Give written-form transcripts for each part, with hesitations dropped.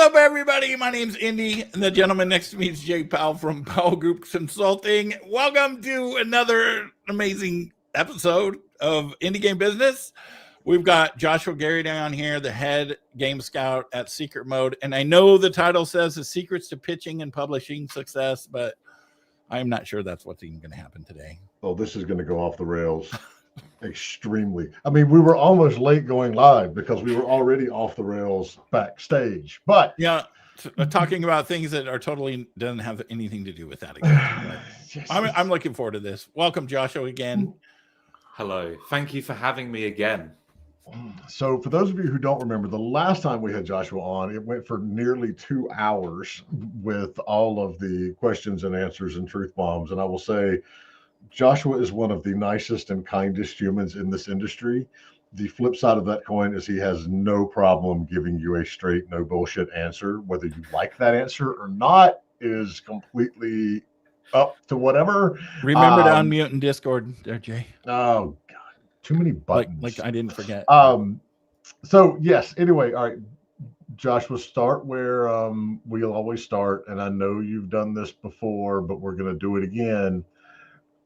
up, everybody? My name's Indy, and the gentleman next to me is Jay Powell from Powell Group Consulting. Welcome to another amazing episode of Indie Game Business. We've got Joshua Garrity on here, the head game scout at Secret Mode. And I know the title says the secrets to pitching and publishing success, but I'm not sure that's what's even going to happen today. Oh, this is going to go off the rails extremely. I mean, we were almost late going live because we were already off the rails backstage. But yeah, talking about things that are totally doesn't have anything to do with that again. I'm looking forward to this. Welcome, Joshua, again. Hello. Thank you for having me again. So for those of you who don't remember, the last time we had Joshua on, it went for nearly 2 hours with all of the questions and answers and truth bombs. And I will say, Joshua is one of the nicest and kindest humans in this industry. The flip side of that coin is he has no problem giving you a straight, no bullshit answer. Whether you like that answer or not is completely up to whatever. Remember to unmute in Discord there, Jay. Oh, God. Too many buttons. Like I didn't forget. So, yes. Anyway, all right. Joshua, start where we'll always start. And I know you've done this before, but we're going to do it again.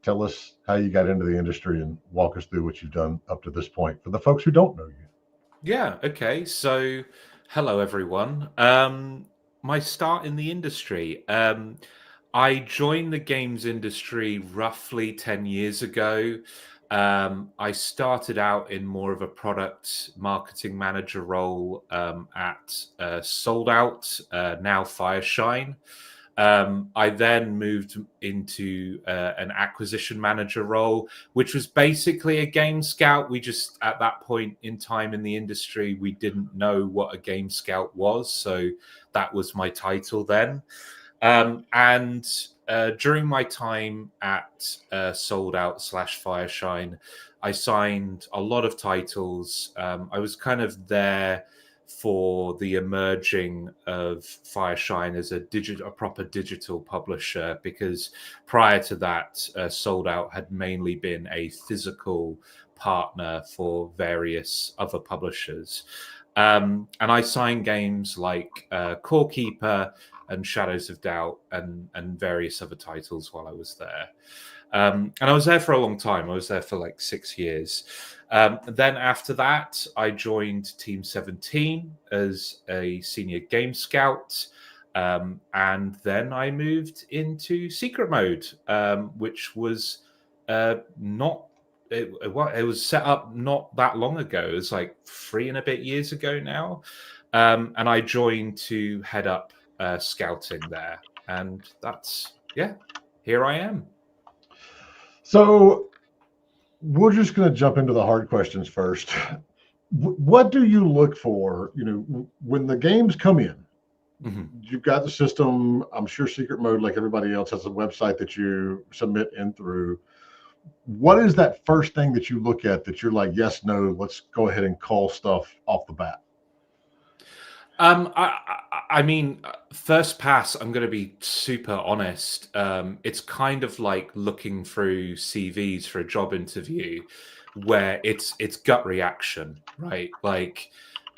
Tell us how you got into the industry and walk us through what you've done up to this point for the folks who don't know you. Yeah, okay. So, hello, everyone. My start in the industry. I joined the games industry roughly 10 years ago. I started out in more of a product marketing manager role at Sold Out, now Fireshine. I then moved into an acquisition manager role, which was basically a game scout. We just, at that point in time in the industry, we didn't know what a game scout was. So that was my title then. And during my time at Sold Out / Fireshine, I signed a lot of titles. I was kind of there for the emerging of Fireshine as a proper digital publisher, because prior to that, Sold Out had mainly been a physical partner for various other publishers. And I signed games like Core Keeper and Shadows of Doubt and various other titles while I was there. And I was there for a long time. I was there for like 6 years. Then after that, I joined Team 17 as a senior game scout. And then I moved into Secret Mode, which was not... It was set up not that long ago. It was like 3 and a bit years ago now. And I joined to head up scouting there. And that's, yeah, here I am. So we're just going to jump into the hard questions first. What do you look for, when the games come in? Mm-hmm. You've got the system. I'm sure Secret Mode, like everybody else, has a website that you submit in through. What is that first thing that you look at that you're like, yes, no, let's go ahead and call stuff off the bat? I mean, first pass, I'm going to be super honest. It's kind of like looking through CVs for a job interview where it's gut reaction, right? Like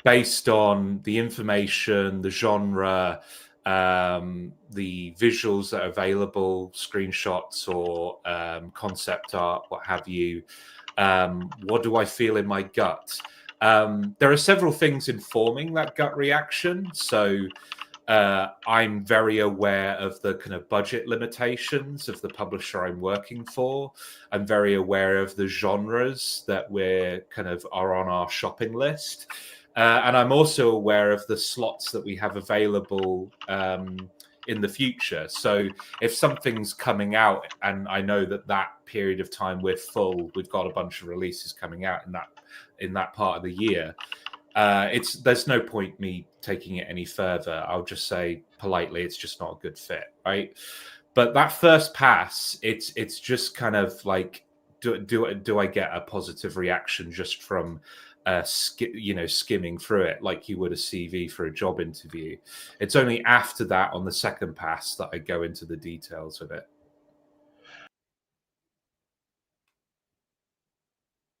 based on the information, the genre, the visuals that are available, screenshots or concept art, what have you. What do I feel in my gut? There are several things informing that gut reaction. So I'm very aware of the kind of budget limitations of the publisher I'm working for. I'm very aware of the genres that are on our shopping list. And I'm also aware of the slots that we have available in the future. So if something's coming out and I know that period of time we're full, we've got a bunch of releases coming out in that part of the year, there's no point me taking it any further. I'll just say politely, it's just not a good fit, right? But that first pass, it's just kind of like, do I get a positive reaction just from skimming through it like you would a CV for a job interview? It's only after that, on the second pass, that I go into the details of it.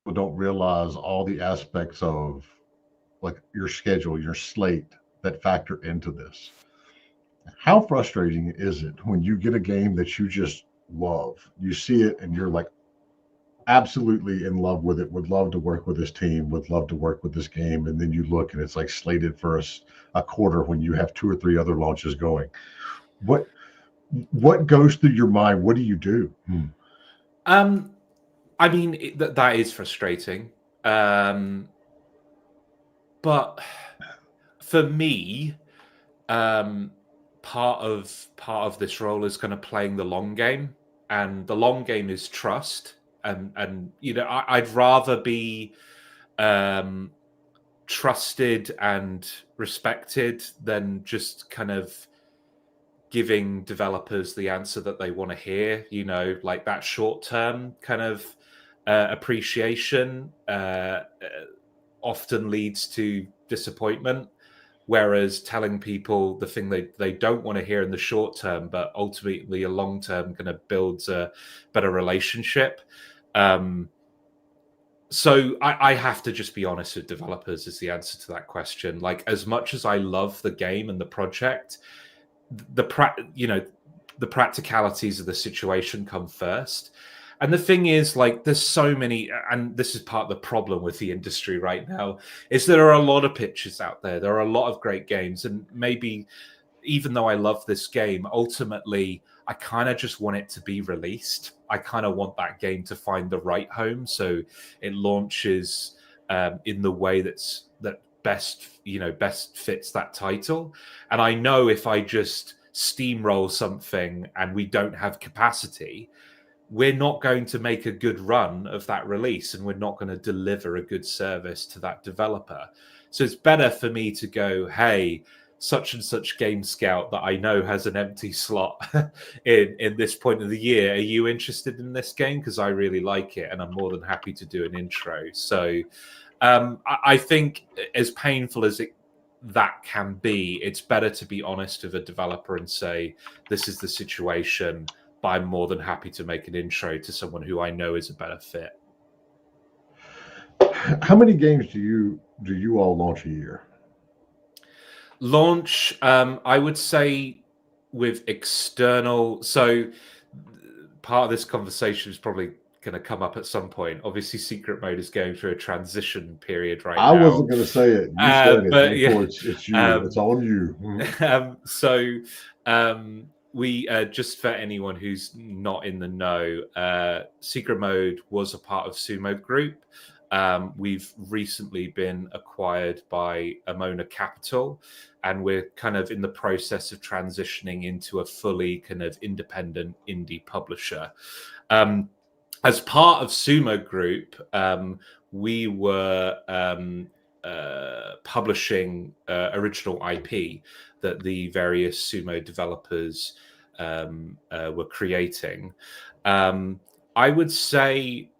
People don't realize all the aspects of like your schedule, your slate, that factor into this. How frustrating is it when you get a game that you just love? You see it and you're like absolutely in love with it, would love to work with this team, would love to work with this game, and then you look and it's like slated for a quarter when you have 2 or 3 other launches going. What goes through your mind? What do you do? I mean, that is frustrating. But for me, part of this role is kind of playing the long game, and the long game is trust. And I'd rather be trusted and respected than just kind of giving developers the answer that they want to hear, like that short-term kind of appreciation often leads to disappointment, whereas telling people the thing they don't want to hear in the short term, but ultimately a long-term kind of builds a better relationship. So I have to just be honest with developers is the answer to that question. Like, as much as I love the game and the project, the practicalities of the situation come first. And the thing is, like, there's so many, and this is part of the problem with the industry right now, is there are a lot of pitches out there. There are a lot of great games, and maybe even though I love this game, ultimately I kind of just want it to be released. I kind of want that game to find the right home, so it launches in the way that best fits that title. And I know if I just steamroll something and we don't have capacity, we're not going to make a good run of that release, and we're not going to deliver a good service to that developer. So it's better for me to go, hey, such and such Game Scout that I know has an empty slot in this point of the year. Are you interested in this game? Because I really like it, and I'm more than happy to do an intro. So I think, as painful as that can be, it's better to be honest with a developer and say, this is the situation, but I'm more than happy to make an intro to someone who I know is a better fit. How many games do you all launch a year? Launch, I would say, with external. So part of this conversation is probably going to come up at some point. Obviously, Secret Mode is going through a transition period right now. I wasn't going to say it. You said it. But yeah, it's you. It's on you. We just for anyone who's not in the know, Secret Mode was a part of Sumo Group. We've recently been acquired by Amona Capital, and we're kind of in the process of transitioning into a fully kind of independent indie publisher. As part of Sumo Group, we were publishing original IP that the various Sumo developers were creating. I would say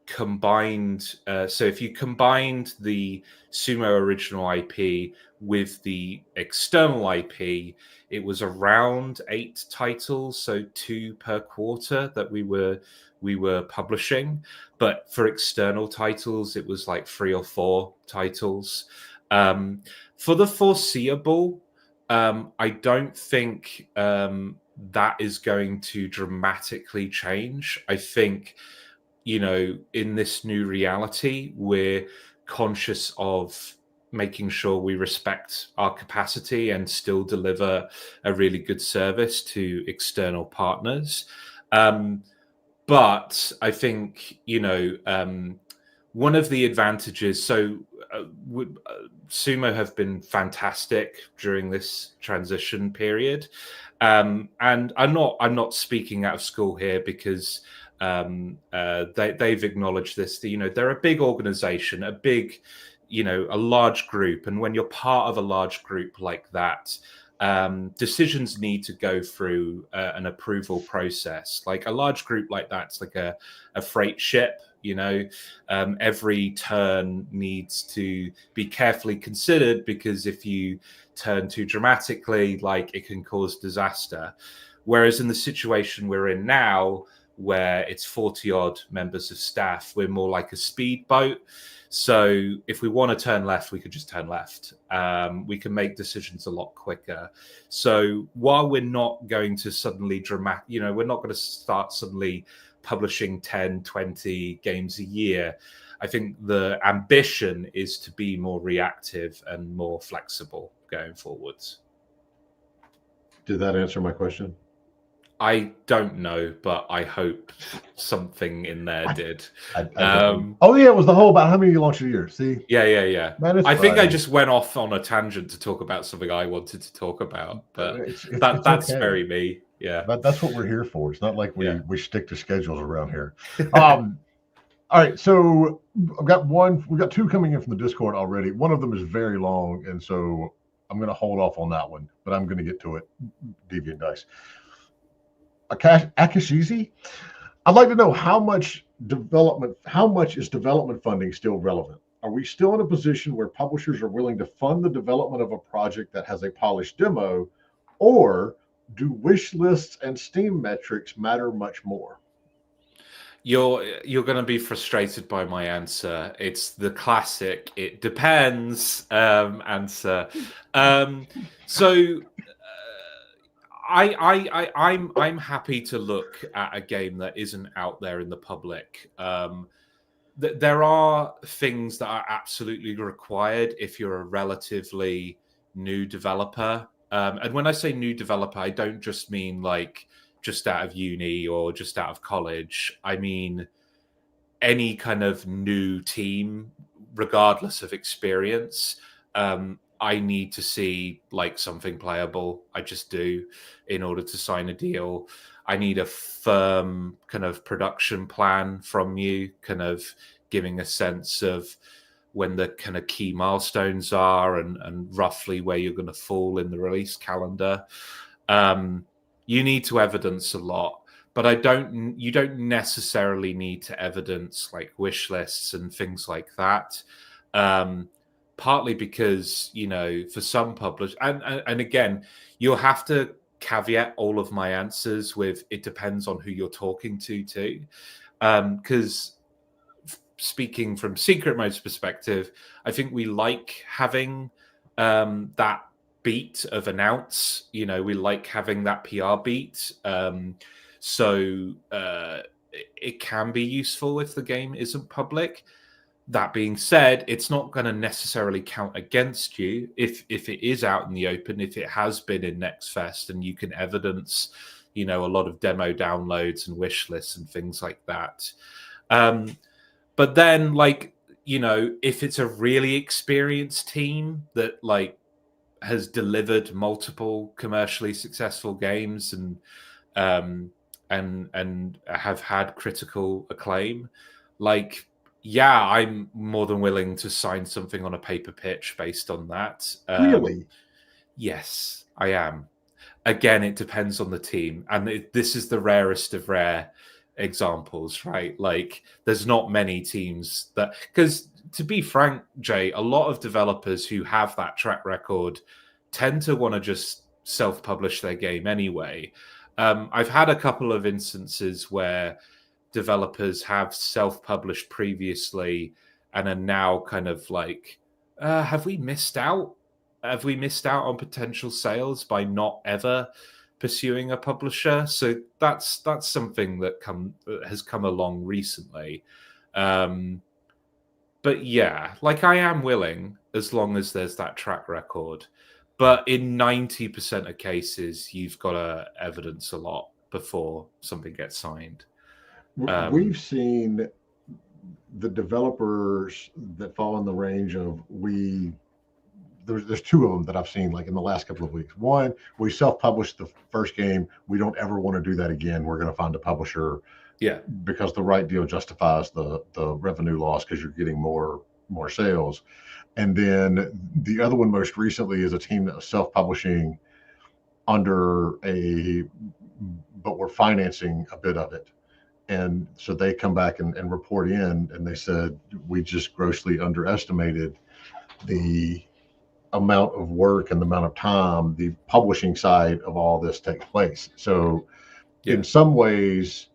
combined, so if you combined the Sumo original IP with the external IP, it was around 8 titles, so 2 per quarter that we were publishing. But for external titles, it was like 3 or 4 titles. For the foreseeable, I don't think that is going to dramatically change. I think, in this new reality, we're conscious of making sure we respect our capacity and still deliver a really good service to external partners. But I think, one of the advantages, so Sumo have been fantastic during this transition period. And I'm not speaking out of school here, because they've acknowledged this. They're a big organization, a large group, and when you're part of a large group like that, decisions need to go through an approval process. Like a large group like that's like a freight ship. Every turn needs to be carefully considered, because if you turn too dramatically, like, it can cause disaster. Whereas in the situation we're in now, where it's 40 odd members of staff. We're more like a speedboat. So if we want to turn left, we could just turn left. We can make decisions a lot quicker. So while we're not going to suddenly we're not going to start suddenly publishing 10, 20 games a year. I think the ambition is to be more reactive and more flexible going forwards. Did that answer my question? I don't know, but I hope something in there did. Oh yeah, it was the whole about how many you launch a year. See? Yeah. Man, I think I just went off on a tangent to talk about something I wanted to talk about, but that's okay. Very me. Yeah, that's what we're here for. It's not like we stick to schedules around here. All right, so we got two coming in from the Discord already. One of them is very long, and so I'm going to hold off on that one, but I'm going to get to it. Deviant Dice. Akashizi, I'd like to know how much is development funding still relevant? Are we still in a position where publishers are willing to fund the development of a project that has a polished demo, or do wish lists and Steam metrics matter much more? You're going to be frustrated by my answer. It's the classic "it depends" answer. I'm happy to look at a game that isn't out there in the public. There are things that are absolutely required if you're a relatively new developer. And when I say new developer, I don't just mean like just out of uni or just out of college. I mean any kind of new team, regardless of experience. I need to see like something playable. I just do in order to sign a deal. I need a firm kind of production plan from you, kind of giving a sense of when the kind of key milestones are and roughly where you're going to fall in the release calendar. You need to evidence a lot, but you don't necessarily need to evidence like wish lists and things like that. Partly because, for some publishers, and again, you'll have to caveat all of my answers with it depends on who you're talking to too. Because speaking from Secret Mode's perspective, I think we like having that beat of announce. We like having that PR beat. So it can be useful if the game isn't public. That being said, it's not going to necessarily count against you if it is out in the open, if it has been in Nextfest and you can evidence, a lot of demo downloads and wish lists and things like that. But then, if it's a really experienced team that has delivered multiple commercially successful games and have had critical acclaim, I'm more than willing to sign something on a paper pitch based on that. Really? Yes, I am. Again, it depends on the team. And this is the rarest of rare examples, right? There's not many teams that... Because to be frank, Jay, a lot of developers who have that track record tend to want to just self-publish their game anyway. I've had a couple of instances where developers have self-published previously and are now kind of have we missed out? Have we missed out on potential sales by not ever pursuing a publisher? So that's something that has come along recently. But yeah, I am willing as long as there's that track record. But in 90% of cases, you've got to evidence a lot before something gets signed. We've seen the developers that fall in the range of there's two of them that I've seen in the last couple of weeks. One, we self-published the first game. We don't ever want to do that again. We're going to find a publisher. Yeah. Because the right deal justifies the revenue loss because you're getting more sales. And then the other one most recently is a team that was self-publishing but we're financing a bit of it. And so they come back and report in and they said, we just grossly underestimated the amount of work and the amount of time the publishing side of all this takes place. So in some ways,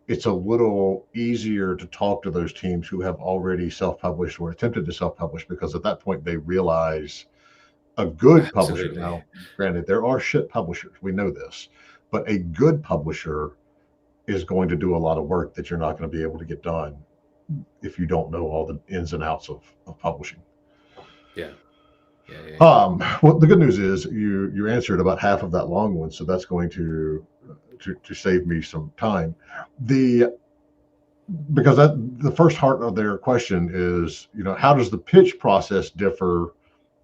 it's a little easier to talk to those teams who have already self-published or attempted to self-publish, because at that point they realize a good publisher. Absolutely. Now, granted, there are shit publishers, we know this, but a good publisher is going to do a lot of work that you're not going to be able to get done if you don't know all the ins and outs of publishing. Yeah. Well, the good news is you answered about half of that long one, so that's going to save me some time. Because the first part of their question is, how does the pitch process differ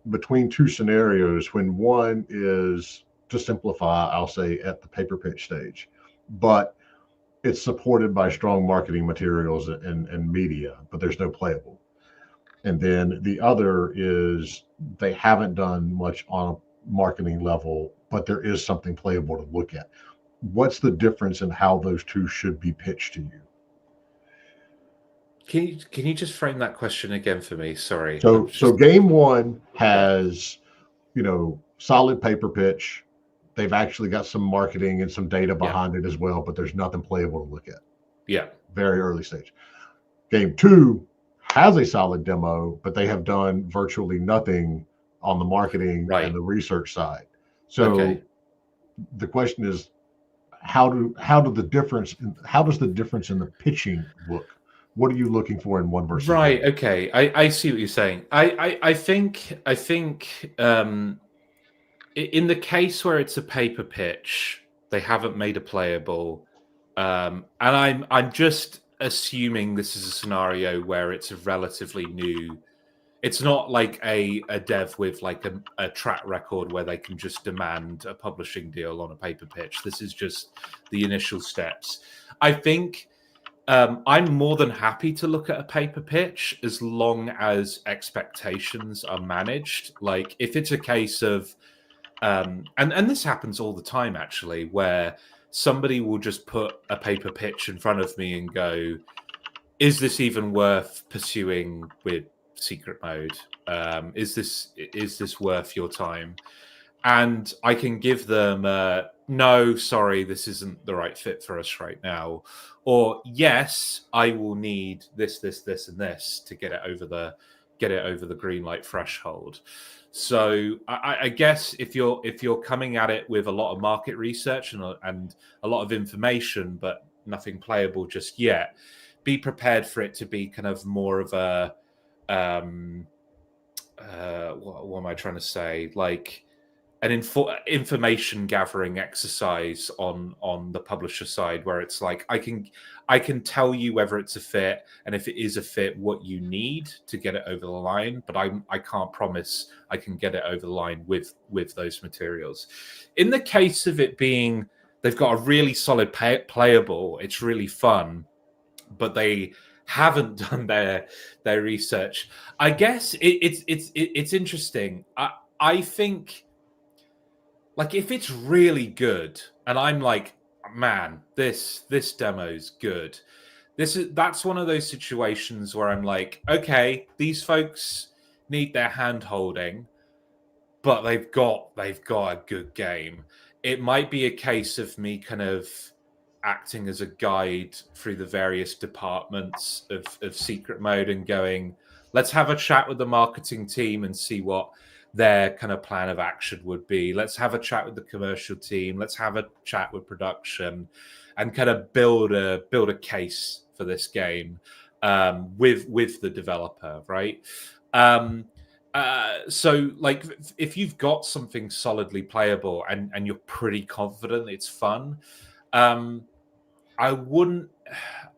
between two scenarios when one is, to simplify, I'll say, at the paper pitch stage, but it's supported by strong marketing materials and media, but there's no playable. And then the other is they haven't done much on a marketing level, but there is something playable to look at. What's the difference in how those two should be pitched to you? Can you just frame that question again for me? Sorry. So game one has, solid paper pitch. They've actually got some marketing and some data behind it as well, but there's nothing playable to look at. Yeah. Very early stage. Game two has a solid demo, but they have done virtually nothing on the marketing and the research side. So the question is, how does the difference in the pitching look? What are you looking for in one versus right? another? Okay, I see what you're saying. I think in the case where it's a paper pitch, they haven't made a playable, and I'm just assuming this is a scenario where it's a relatively new. It's not like a dev with like a track record where they can just demand a publishing deal on a paper pitch. This is just the initial steps. I think I'm more than happy to look at a paper pitch as long as expectations are managed. Like if it's a case of, and this happens all the time actually, where somebody will just put a paper pitch in front of me and go, is this even worth pursuing with secret mode? Is this worth your time? And I can give them no, sorry, this isn't the right fit for us right now, or yes, I will need this, and this to get it over the green light threshold. So I guess if you're coming at it with a lot of market research and a lot of information, but nothing playable just yet, be prepared for it to be kind of more of a what am I trying to say? Like an information gathering exercise on the publisher side, where it's like I can tell you whether it's a fit, and if it is a fit, what you need to get it over the line, but I can't promise I can get it over the line with those materials. In the case of it being they've got a really solid playable, it's really fun, but they haven't done their research. I guess it's interesting. I think, like, if it's really good, and I'm like, man, this demo's good. That's one of those situations where I'm like, okay, these folks need their hand holding, but they've got a good game. It might be a case of me kind of acting as a guide through the various departments of secret mode and going, let's have a chat with the marketing team and see what their kind of plan of action would be. Let's have a chat with the commercial team. Let's have a chat with production and kind of build a case for this game with the developer, right? So like if you've got something solidly playable and you're pretty confident it's fun, I wouldn't.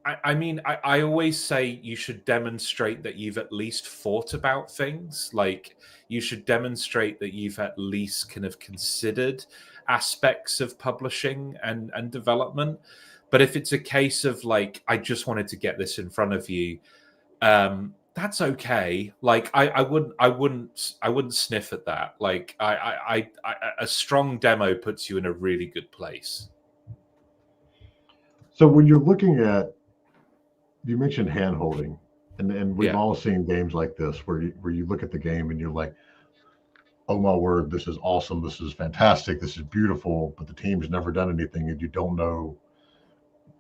I always say you should demonstrate that you've at least thought about things. Like you should demonstrate that you've at least kind of considered aspects of publishing and development. But if it's a case of like, I just wanted to get this in front of you, that's okay. Like I wouldn't sniff at that. Like a strong demo puts you in a really good place. So when you're looking at, you mentioned hand holding, and we've all seen games like this where you look at the game and you're like, oh my word, this is awesome, this is fantastic, this is beautiful, but the team's never done anything and you don't know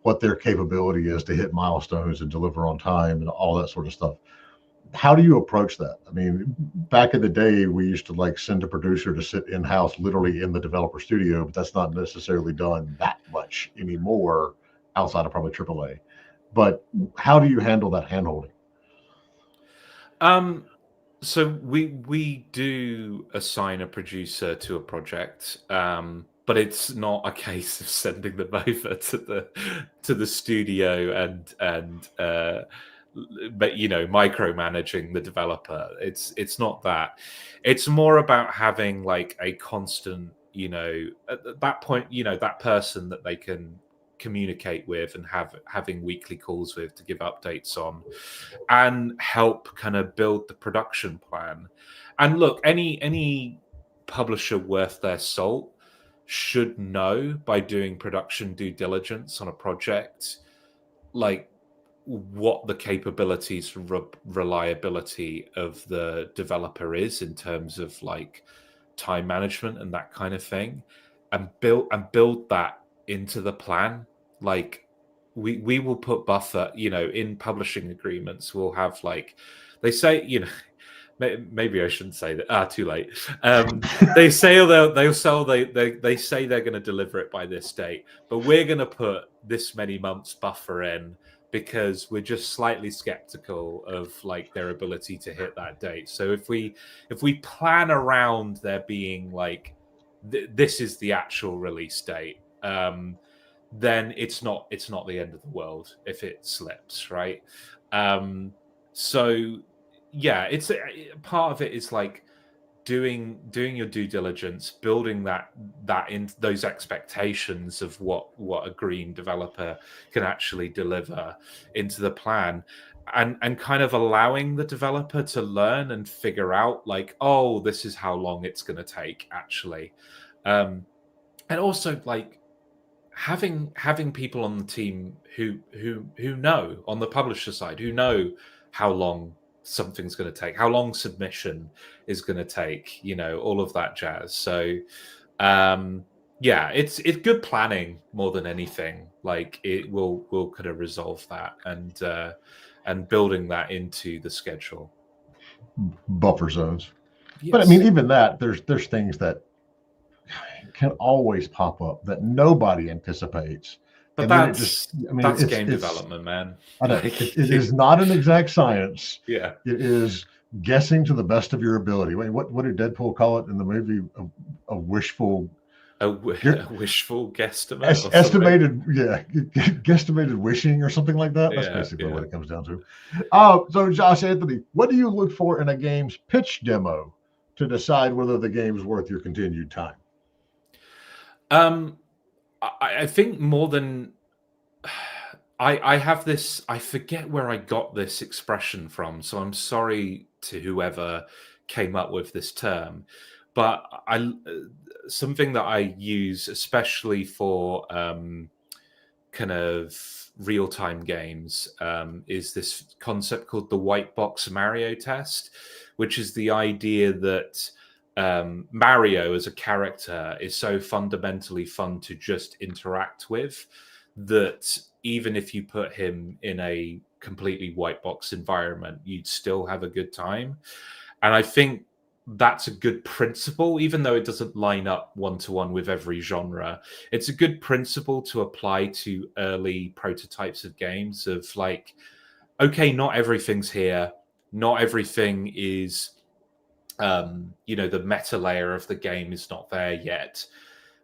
what their capability is to hit milestones and deliver on time and all that sort of stuff. How do you approach that? I mean, back in the day, we used to like send a producer to sit in-house, literally in the developer studio, but that's not necessarily done that much anymore outside of probably AAA. But how do you handle that handholding? So we do assign a producer to a project, but it's not a case of sending them over to the studio and but micromanaging the developer. It's not that. It's more about having like a constant, at that point, that person that they can communicate with and having weekly calls with to give updates on and help kind of build the production plan. And look, any publisher worth their salt should know by doing production due diligence on a project, like what the capabilities, reliability of the developer is in terms of like time management and that kind of thing, and build that into the plan. Like we will put buffer, in publishing agreements. We'll have like they say, maybe I shouldn't say that. Too late. They say they say they're going to deliver it by this date, but we're going to put this many months buffer in because we're just slightly skeptical of like their ability to hit that date. So if we plan around there being like this is the actual release date, then it's not the end of the world if it slips, right? So yeah, it's part of it is like doing your due diligence, building that in those expectations of what a green developer can actually deliver into the plan, and kind of allowing the developer to learn and figure out like, oh, this is how long it's going to take actually, and also like having people on the team who know, on the publisher side, who know how long something's going to take, how long submission is going to take, all of that jazz. So yeah, it's good planning more than anything. Like it will kind of resolve that and building that into the schedule. Buffer zones. Yes. But I mean, even that, there's things that can always pop up that nobody anticipates. But and that's game development, man. I know it is not an exact science. Yeah, it is guessing to the best of your ability. Wait, what did Deadpool call it in the movie? A wishful, wishful guesstimate, estimated, guesstimated wishing or something like that. That's basically what it comes down to. So Josh Anthony, what do you look for in a game's pitch demo to decide whether the game is worth your continued time? I think more than I have this, I forget where I got this expression from, so I'm sorry to whoever came up with this term, but something that I use especially for kind of real-time games is this concept called the white box Mario test, which is the idea that Mario as a character is so fundamentally fun to just interact with that even if you put him in a completely white box environment, you'd still have a good time. And I think that's a good principle, even though it doesn't line up one-to-one with every genre. It's a good principle to apply to early prototypes of games of like, okay, not everything's here. Not everything is the meta layer of the game is not there yet.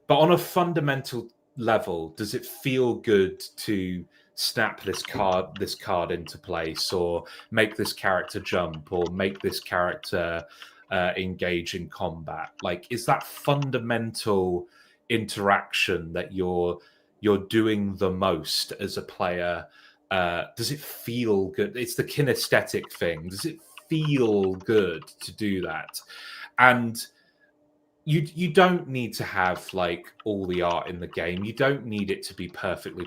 But on a fundamental level, does it feel good to snap this card into place, or make this character jump, or make this character engage in combat? Like, is that fundamental interaction that you're doing the most as a player? Does it feel good? It's the kinesthetic thing. Does it feel good to do that? And you don't need to have like all the art in the game. You don't need it to be perfectly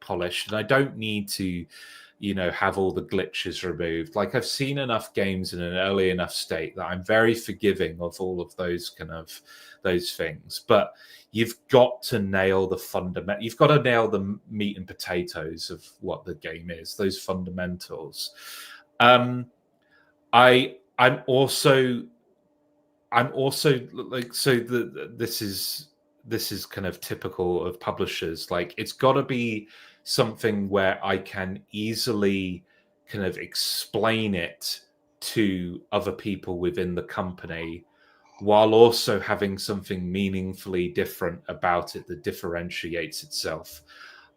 polished, and I don't need to have all the glitches removed. Like, I've seen enough games in an early enough state that I'm very forgiving of all of those those things. But you've got to nail the fundament. You've got to nail the meat and potatoes of what the game is, those fundamentals. I'm also like, so this is kind of typical of publishers. Like, it's got to be something where I can easily kind of explain it to other people within the company, while also having something meaningfully different about it that differentiates itself.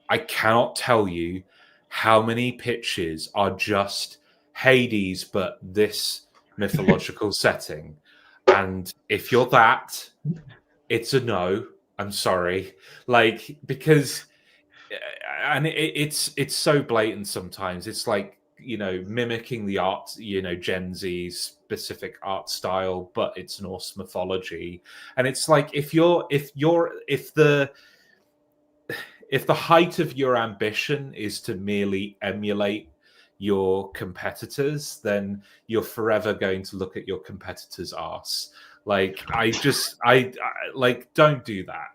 I cannot tell you how many pitches are just Hades, but this mythological setting. And if you're that, it's a no. I'm sorry. Like, because, and it's so blatant sometimes. It's like, mimicking the art, Gen Z's specific art style, but it's Norse mythology. And it's like, if the height of your ambition is to merely emulate your competitors, then you're forever going to look at your competitors' arse. Like, I like, don't do that.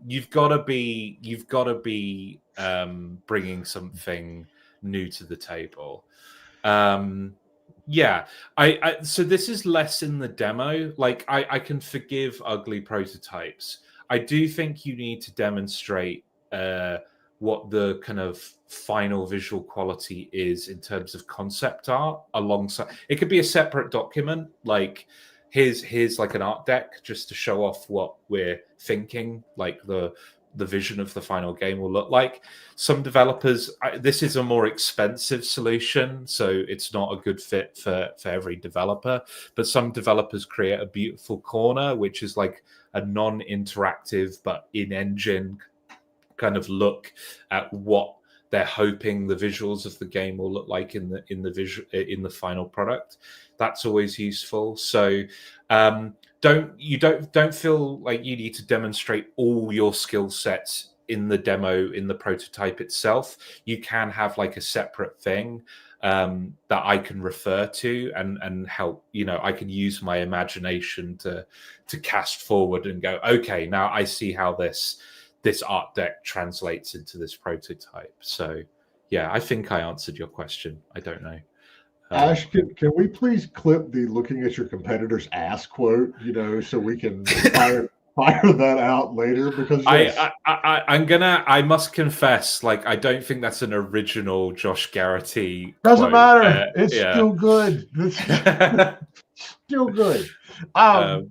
You've got to be bringing something new to the table. Yeah, so this is less in the demo. Like, I can forgive ugly prototypes. I do think you need to demonstrate what the kind of final visual quality is in terms of concept art alongside. It could be a separate document, like, here's like an art deck just to show off what we're thinking, like the vision of the final game will look like. Some developers, this is a more expensive solution, so it's not a good fit for every developer, but some developers create a beautiful corner, which is like a non-interactive but in-engine kind of look at what they're hoping the visuals of the game will look like in the final product. That's always useful. So don't feel like you need to demonstrate all your skill sets in the demo, in the prototype itself. You can have like a separate thing that I can refer to and help. I can use my imagination to cast forward and go, okay, now I see how this art deck translates into this prototype. So yeah, I think I answered your question. I don't know. Ash, can we please clip the "looking at your competitor's ass" quote, so we can fire that out later? Because yes. I must confess, like, I don't think that's an original Josh Garrity Doesn't quote. matter. It's still good. Still good. All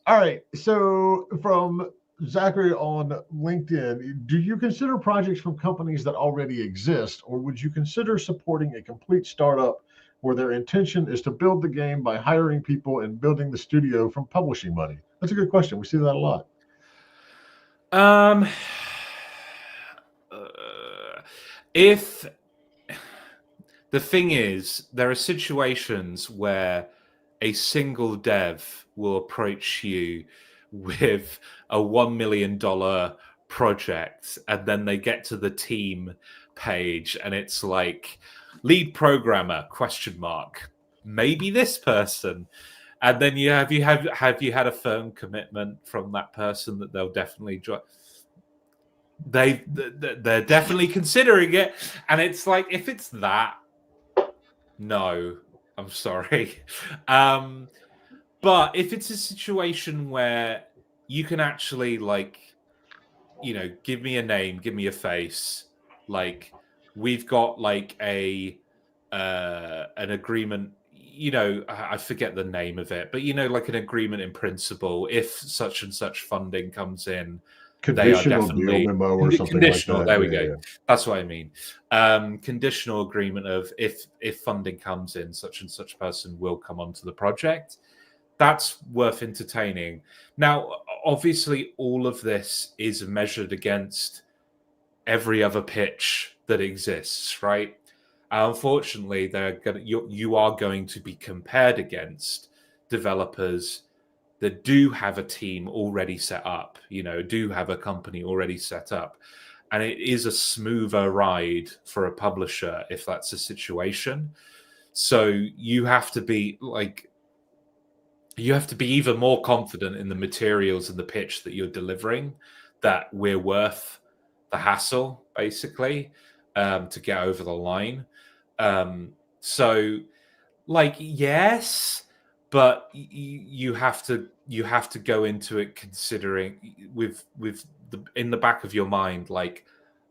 right. So from Zachary on LinkedIn, do you consider projects from companies that already exist, or would you consider supporting a complete startup where their intention is to build the game by hiring people and building the studio from publishing money? That's a good question. We see that a lot. If the thing is, there are situations where a single dev will approach you with a $1 million project, and then they get to the team page and it's like, lead programmer ? Maybe this person. And then have you had a firm commitment from that person that they'll definitely join? They're definitely considering it. And it's like, if it's that, no, I'm sorry. But if it's a situation where you can actually, like, give me a name, give me a face, like, we've got like an agreement, I forget the name of it, but like an agreement in principle, if such and such funding comes in, conditional deal memo or something like that. There we go. Yeah. That's what I mean. Conditional agreement of if funding comes in, such and such person will come onto the project. That's worth entertaining. Now, obviously, all of this is measured against every other pitch that exists, right? Unfortunately, you are going to be compared against developers that do have a team already set up, do have a company already set up. and it is a smoother ride for a publisher if that's the situation. So you have to be even more confident in the materials and the pitch that you're delivering, that we're worth the hassle, basically, to get over the line. So, yes, but you have to go into it considering with in the back of your mind, like,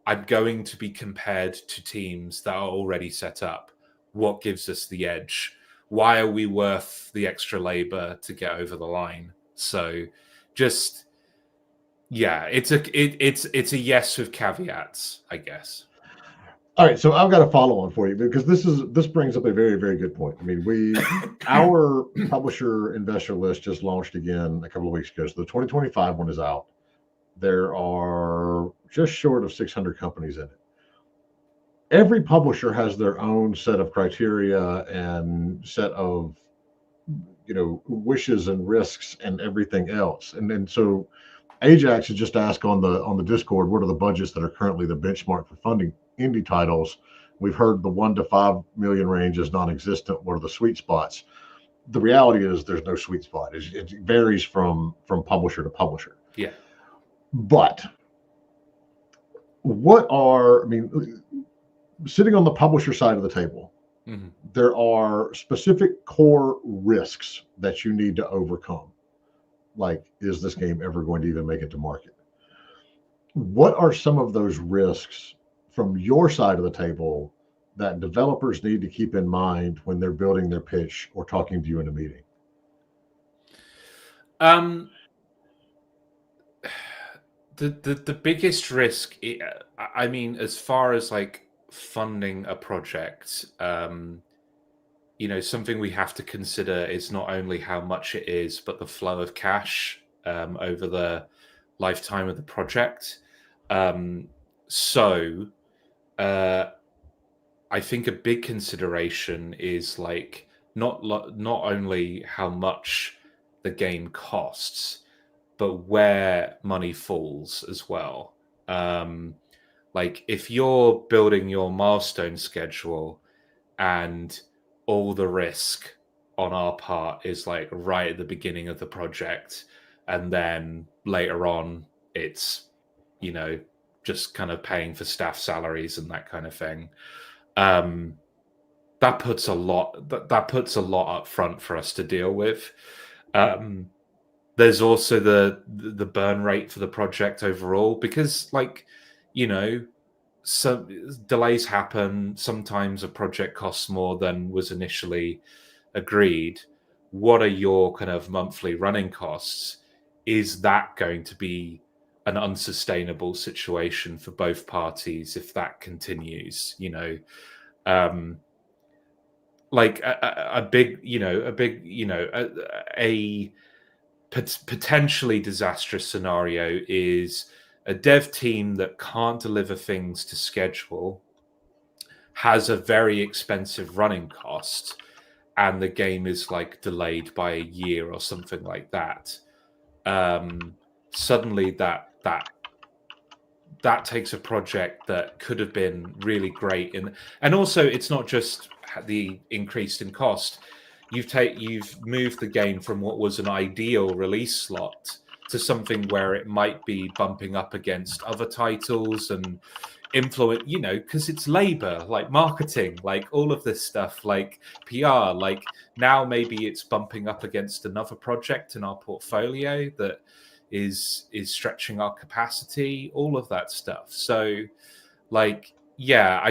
I'm going to be compared to teams that are already set up. What gives us the edge? Why are we worth the extra labor to get over the line? So, just it's a yes with caveats, I guess. All right, so I've got a follow on for you, because this brings up a very, very good point. I mean, our publisher investor list just launched again a couple of weeks ago. So the 2025 one is out. There are just short of 600 companies in it. Every publisher has their own set of criteria and set of, wishes and risks and everything else. And so Ajax has just asked on the Discord, what are the budgets that are currently the benchmark for funding indie titles? We've heard the 1 to 5 million range is non-existent. What are the sweet spots? The reality is there's no sweet spot. It varies from publisher to publisher. Yeah. But sitting on the publisher side of the table, mm-hmm. there are specific core risks that you need to overcome. Like, is this game ever going to even make it to market? What are some of those risks from your side of the table that developers need to keep in mind when they're building their pitch or talking to you in a meeting? The biggest risk, I mean, as far as like funding a project, something we have to consider is not only how much it is, but the flow of cash over the lifetime of the project. So I think a big consideration is like not only how much the game costs, but where money falls as well. Like, if you're building your milestone schedule and all the risk on our part is like right at the beginning of the project, and then later on it's, just kind of paying for staff salaries and that kind of thing, that puts a lot up front for us to deal with. There's also the burn rate for the project overall, because some delays happen. Sometimes a project costs more than was initially agreed. What are your kind of monthly running costs? Is that going to be an unsustainable situation for both parties if that continues? Like a potentially disastrous scenario is a dev team that can't deliver things to schedule, has a very expensive running cost, and the game is like delayed by a year or something like that. Suddenly that takes a project that could have been really great, and also it's not just the increase in cost. You've moved the game from what was an ideal release slot to something where it might be bumping up against other titles and influence, because it's labor, like marketing, like all of this stuff, like PR, like now maybe it's bumping up against another project in our portfolio that is stretching our capacity, all of that stuff. So I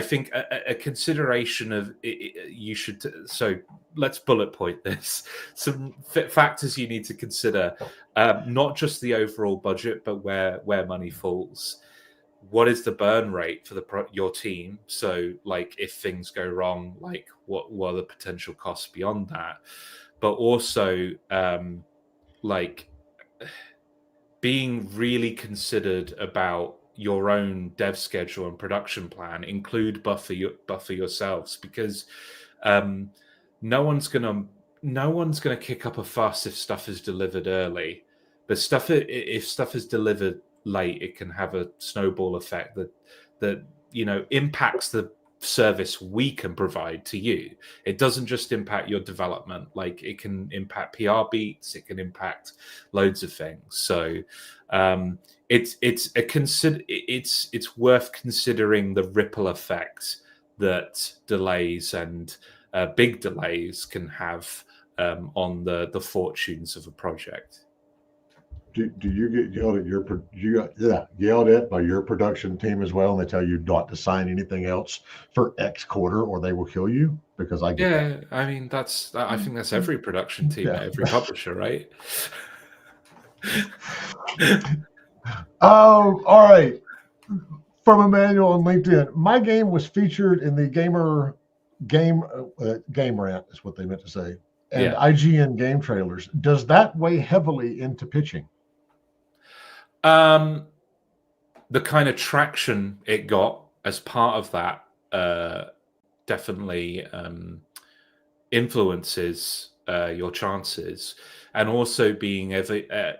think a consideration of you should. So let's bullet point this. Some factors you need to consider, not just the overall budget, but where money falls. What is the burn rate for your team? So, like, if things go wrong, like what are the potential costs beyond that? But also, being really considered about your own dev schedule and production plan. Include buffer yourselves, because no one's gonna kick up a fuss if stuff is delivered early. But if stuff is delivered late, it can have a snowball effect that impacts the service we can provide to you. It doesn't just impact your development, like it can impact PR beats, it can impact loads of things. So it's worth considering the ripple effect that delays and big delays can have on the fortunes of a project. Do you get yelled at yelled at by your production team as well, and they tell you not to sign anything else for X quarter or they will kill you? Because I get that. I mean, I think that's every production team at every publisher, right? All right. From Emmanuel on LinkedIn, my game was featured in the game rant is what they meant to say, and IGN game trailers. Does that weigh heavily into pitching? The kind of traction it got as part of that definitely influences your chances. And also being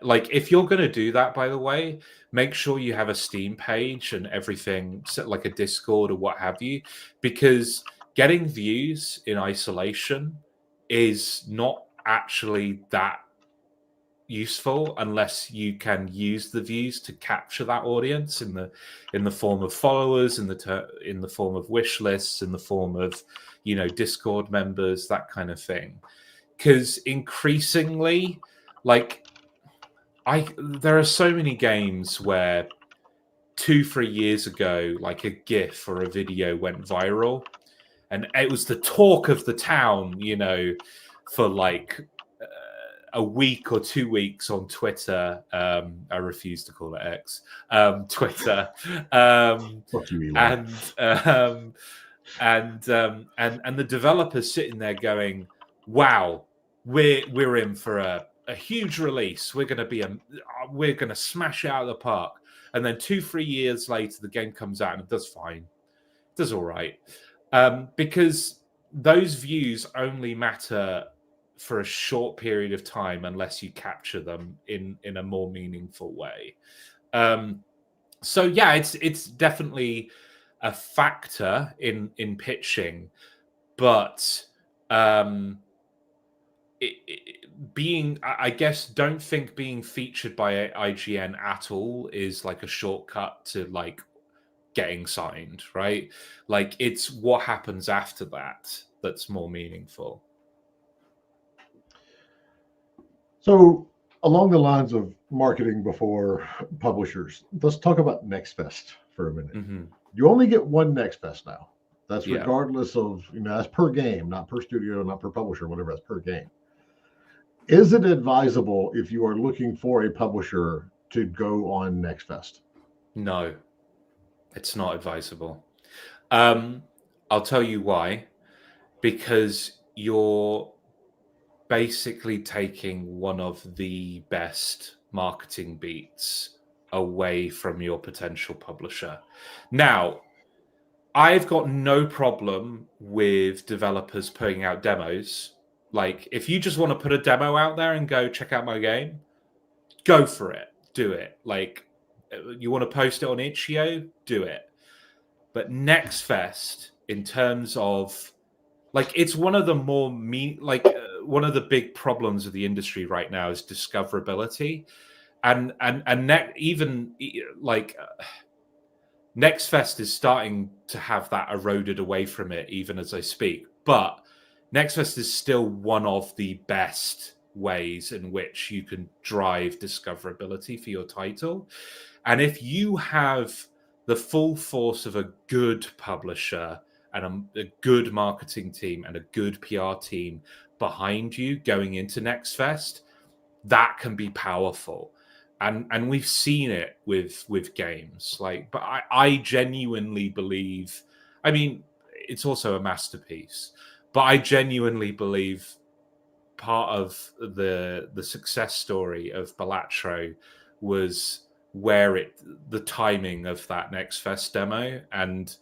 like, if you're going to do that, by the way, make sure you have a Steam page and everything, like a Discord or what have you, because getting views in isolation is not actually that useful unless you can use the views to capture that audience in the form of followers, in the form of wish lists, in the form of Discord members, that kind of thing. Because increasingly, like, there are so many games where 2-3 years ago, like a GIF or a video went viral, and it was the talk of the town, for like a week or 2 weeks on Twitter. I refuse to call it X. Twitter. And the developers sitting there going, "Wow, we're in for a huge release. We're going to smash it out of the park." And then 2-3 years later, the game comes out and it does fine. It does all right. Because those views only matter for a short period of time unless you capture them in a more meaningful way. So yeah, it's definitely a factor in pitching, but I guess, don't think being featured by IGN at all is like a shortcut to like getting signed, right? Like, it's what happens after that that's more meaningful. So, along the lines of marketing before publishers, let's talk about Nextfest for a minute. Mm-hmm. You only get one Nextfest now. That's regardless of, that's per game, not per studio, not per publisher, whatever, that's per game. Is it advisable, if you are looking for a publisher, to go on Nextfest? No, it's not advisable. I'll tell you why. Because you're basically taking one of the best marketing beats away from your potential publisher. Now, I've got no problem with developers putting out demos. Like, if you just want to put a demo out there and go, check out my game, go for it. Do it. Like, you want to post it on itch.io, do it. But Nextfest, in terms of, like, it's one of the more one of the big problems of the industry right now is discoverability, and Nextfest is starting to have that eroded away from it, even as I speak. But Nextfest is still one of the best ways in which you can drive discoverability for your title. And if you have the full force of a good publisher and a good marketing team and a good PR team behind you going into Nextfest, that can be powerful. And we've seen it with games. Like, but I genuinely believe, I mean, it's also a masterpiece, but I genuinely believe part of the success story of Balatro was the timing of that Nextfest demo and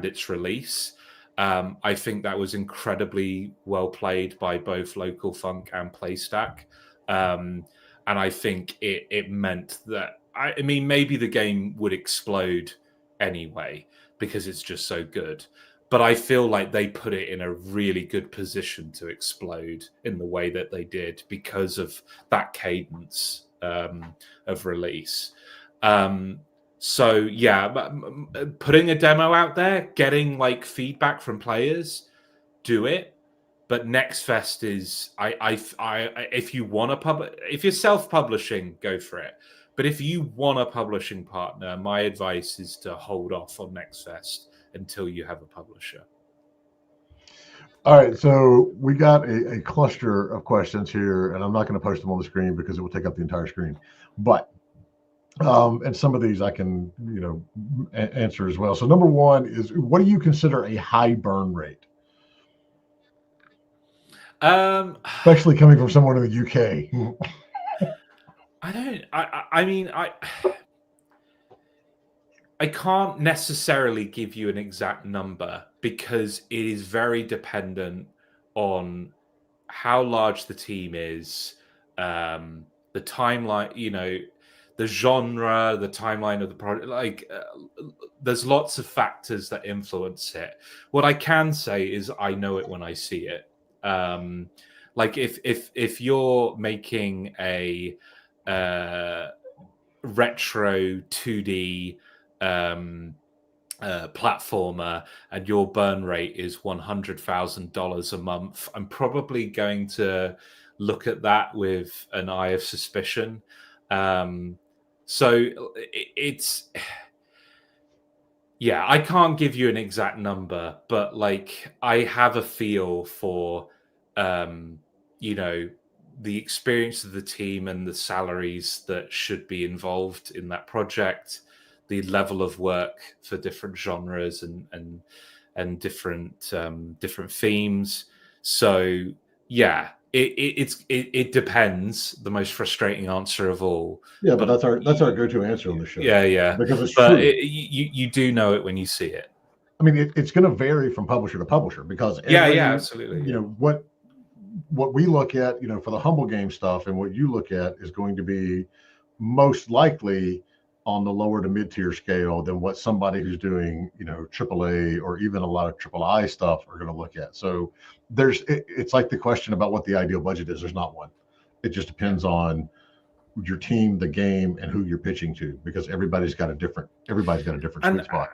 its release. I think that was incredibly well played by both Local Funk and PlayStack. And I think it meant that I mean, maybe the game would explode anyway because it's just so good. But I feel like they put it in a really good position to explode in the way that they did because of that cadence of release. So yeah, putting a demo out there, getting like feedback from players, do it. But Nextfest is, if you want to if you're self-publishing, go for it. But if you want a publishing partner, my advice is to hold off on Nextfest until you have a publisher. All right, so we got a cluster of questions here, and I'm not going to post them on the screen because it will take up the entire screen. But and some of these I can, answer as well. So number one is, what do you consider a high burn rate? Especially coming from someone in the UK. I can't necessarily give you an exact number because it is very dependent on how large the team is, the timeline, the genre, the timeline of the project. There's lots of factors that influence it. What I can say is I know it when I see it. If you're making a retro 2D platformer and your burn rate is $100,000 a month, I'm probably going to look at that with an eye of suspicion. Yeah, I can't give you an exact number, but I have a feel for, the experience of the team and the salaries that should be involved in that project, the level of work for different genres and different themes. So yeah, it depends. The most frustrating answer of all. Yeah, but that's our go-to answer on the show. Yeah, because it's true. You do know it when you see it. I mean, it's going to vary from publisher to publisher because absolutely. What we look at, for the humble game stuff, and what you look at is going to be most likely on the lower to mid-tier scale than what somebody who's doing, AAA or even a lot of III stuff are going to look at. So it's like the question about what the ideal budget is. There's not one. It just depends on your team, the game, and who you're pitching to, because everybody's got a different sweet spot.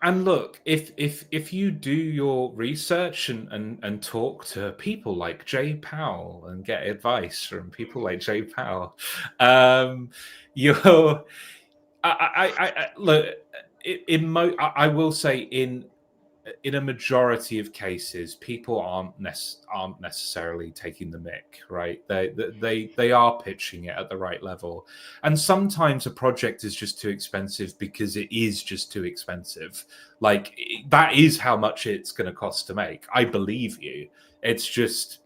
And look, if you do your research and talk to people like Jay Powell and get advice from people like Jay Powell, I will say in a majority of cases, people aren't necessarily taking the mick, right? They are pitching it at the right level, and sometimes a project is just too expensive because it is just too expensive. That is how much it's going to cost to make. I believe you. It's just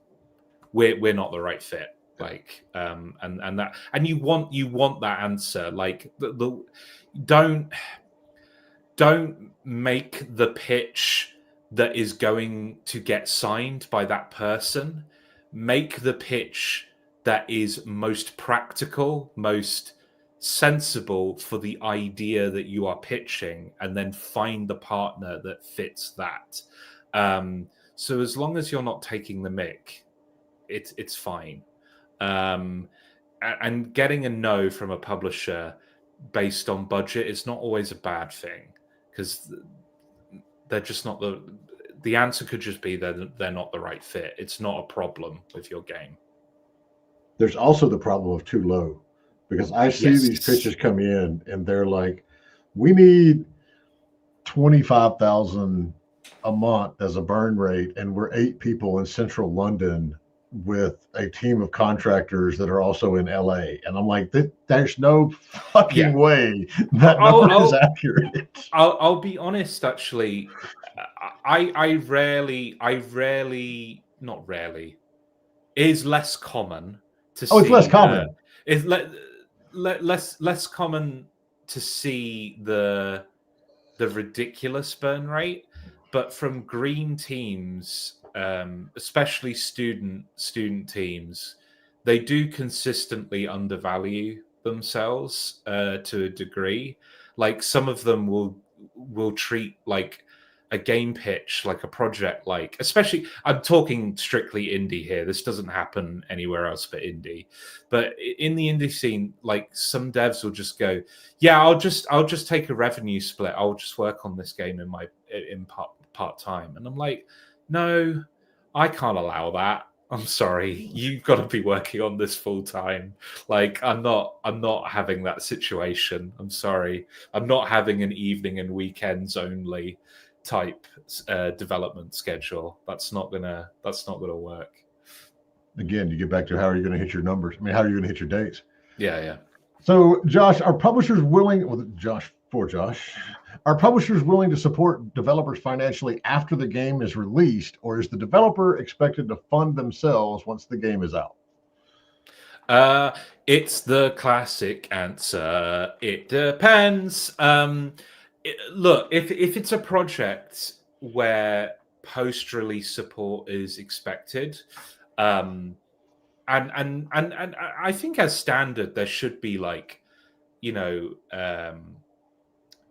we're not the right fit. And you want that answer. Don't make the pitch that is going to get signed by that person. Make the pitch that is most practical, most sensible for the idea that you are pitching, and then find the partner that fits that. So as long as you're not taking the mick, it's fine. And getting a no from a publisher based on budget is not always a bad thing, because they're just not the answer could just be that they're not the right fit. It's not a problem with your game. There's also the problem of too low, because I see these pitches come in and they're like, we need 25,000 a month as a burn rate, and we're 8 people in central London with a team of contractors that are also in LA. And I'm like, there's no fucking way that number is accurate. I'll be honest, actually. It is less common to see. It's less common. It's less common to see the ridiculous burn rate, but from green teams, especially student teams, they do consistently undervalue themselves to a degree. Like some of them will treat like a game pitch like a project, like, especially I'm talking strictly indie here, this doesn't happen anywhere else but indie, but in the indie scene, like some devs will just go, yeah, I'll just take a revenue split, I'll just work on this game in part time. And I'm like, no, I can't allow that. I'm sorry, you've got to be working on this full time. Like, I'm not having that situation. I'm sorry, I'm not having an evening and weekends only type development schedule. That's not gonna work. Again, you get back to how are you going to hit your numbers? I mean, how are you going to hit your dates? Yeah. So, Josh, are publishers willing? Well, Josh, are publishers willing to support developers financially after the game is released, or is the developer expected to fund themselves once the game is out? It's the classic answer. It depends. Look, if it's a project where post-release support is expected, and I think as standard there should be, like, you know,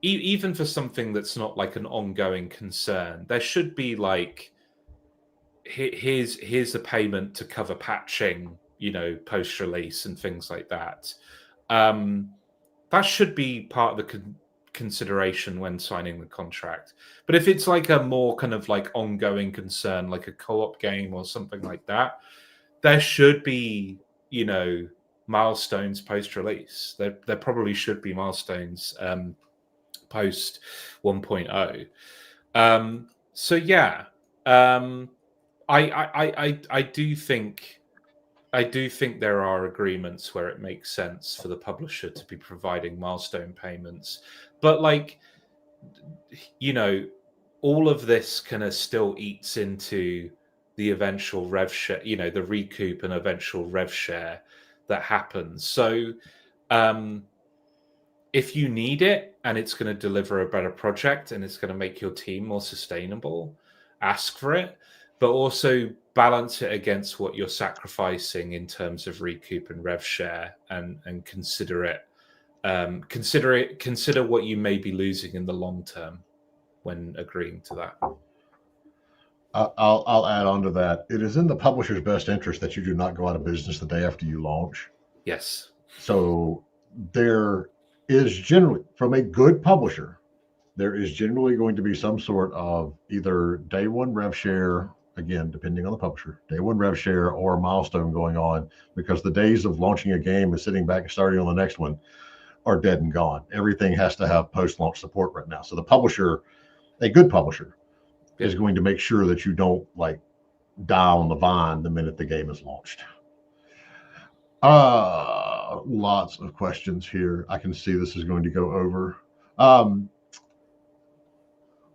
even for something that's not like an ongoing concern, there should be like, here's a payment to cover patching, you know, post release and things like that. That should be part of the consideration when signing the contract. But if it's like a more kind of like ongoing concern, like a co-op game or something like that, there should be, you know, milestones post release. There probably should be milestones post 1.0. So yeah, I do think there are agreements where it makes sense for the publisher to be providing milestone payments, but, like, you know, all of this kind of still eats into the eventual rev share, you know, the recoup and eventual rev share that happens. So if you need it and it's going to deliver a better project and it's going to make your team more sustainable, ask for it, but also balance it against what you're sacrificing in terms of recoup and rev share, and consider it. Consider what you may be losing in the long term when agreeing to that. I'll add on to that. It is in the publisher's best interest that you do not go out of business the day after you launch. Yes. So there is generally, from a good publisher, there is generally going to be some sort of either day one rev share, again, depending on the publisher, day one rev share or a milestone going on, because the days of launching a game and sitting back and starting on the next one are dead and gone. Everything has to have post-launch support right now. So the publisher, a good publisher, is going to make sure that you don't like die on the vine the minute the game is launched. Lots of questions here. I can see this is going to go over.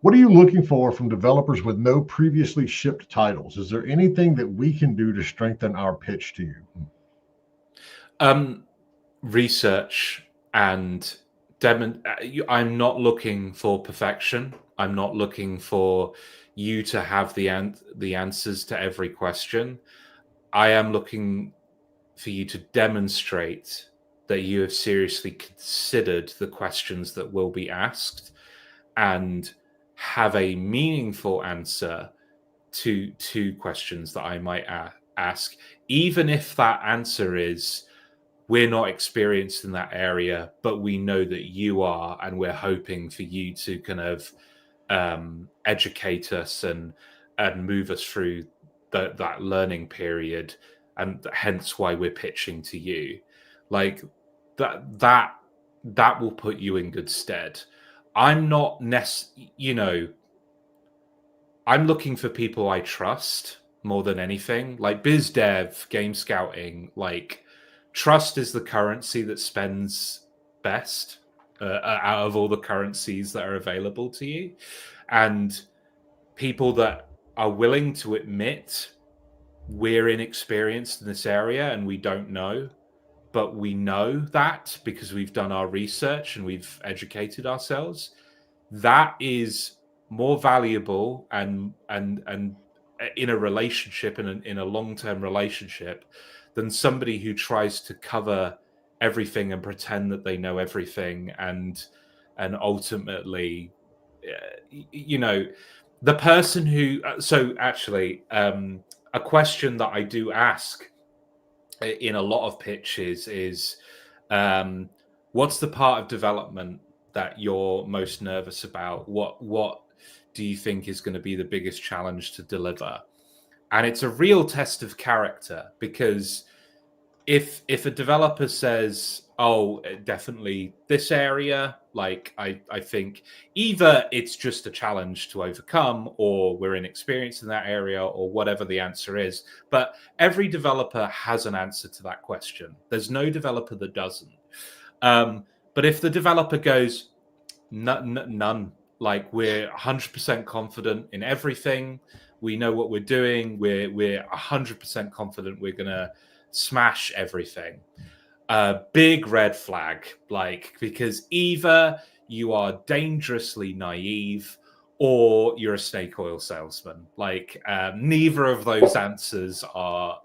What are you looking for from developers with no previously shipped titles? Is there anything that we can do to strengthen our pitch to you? Research and I'm not looking for perfection. I'm not looking for you to have the answers to every question. I am looking for you to demonstrate that you have seriously considered the questions that will be asked and have a meaningful answer to questions that I might ask, even if that answer is, we're not experienced in that area, but we know that you are, and we're hoping for you to kind of educate us and move us through that learning period, and hence why we're pitching to you. Like that will put you in good stead. I'm not I'm looking for people I trust more than anything. Like biz dev, game scouting, like, trust is the currency that spends best out of all the currencies that are available to you. And people that are willing to admit we're inexperienced in this area and we don't know, but we know that because we've done our research and we've educated ourselves, that is more valuable and in a relationship, in a long-term relationship, than somebody who tries to cover everything and pretend that they know everything, and ultimately, the person who. So actually, a question that I do ask in a lot of pitches is, what's the part of development that you're most nervous about? What do you think is going to be the biggest challenge to deliver? And it's a real test of character, because if a developer says, oh, definitely this area, like I think either it's just a challenge to overcome, or we're inexperienced in that area, or whatever the answer is. But every developer has an answer to that question. There's no developer that doesn't. But if the developer goes, none, like we're 100% confident in everything, we know what we're doing, we're 100% confident we're going to smash everything, big red flag, like, because either you are dangerously naive or you're a snake oil salesman. Like, neither of those answers are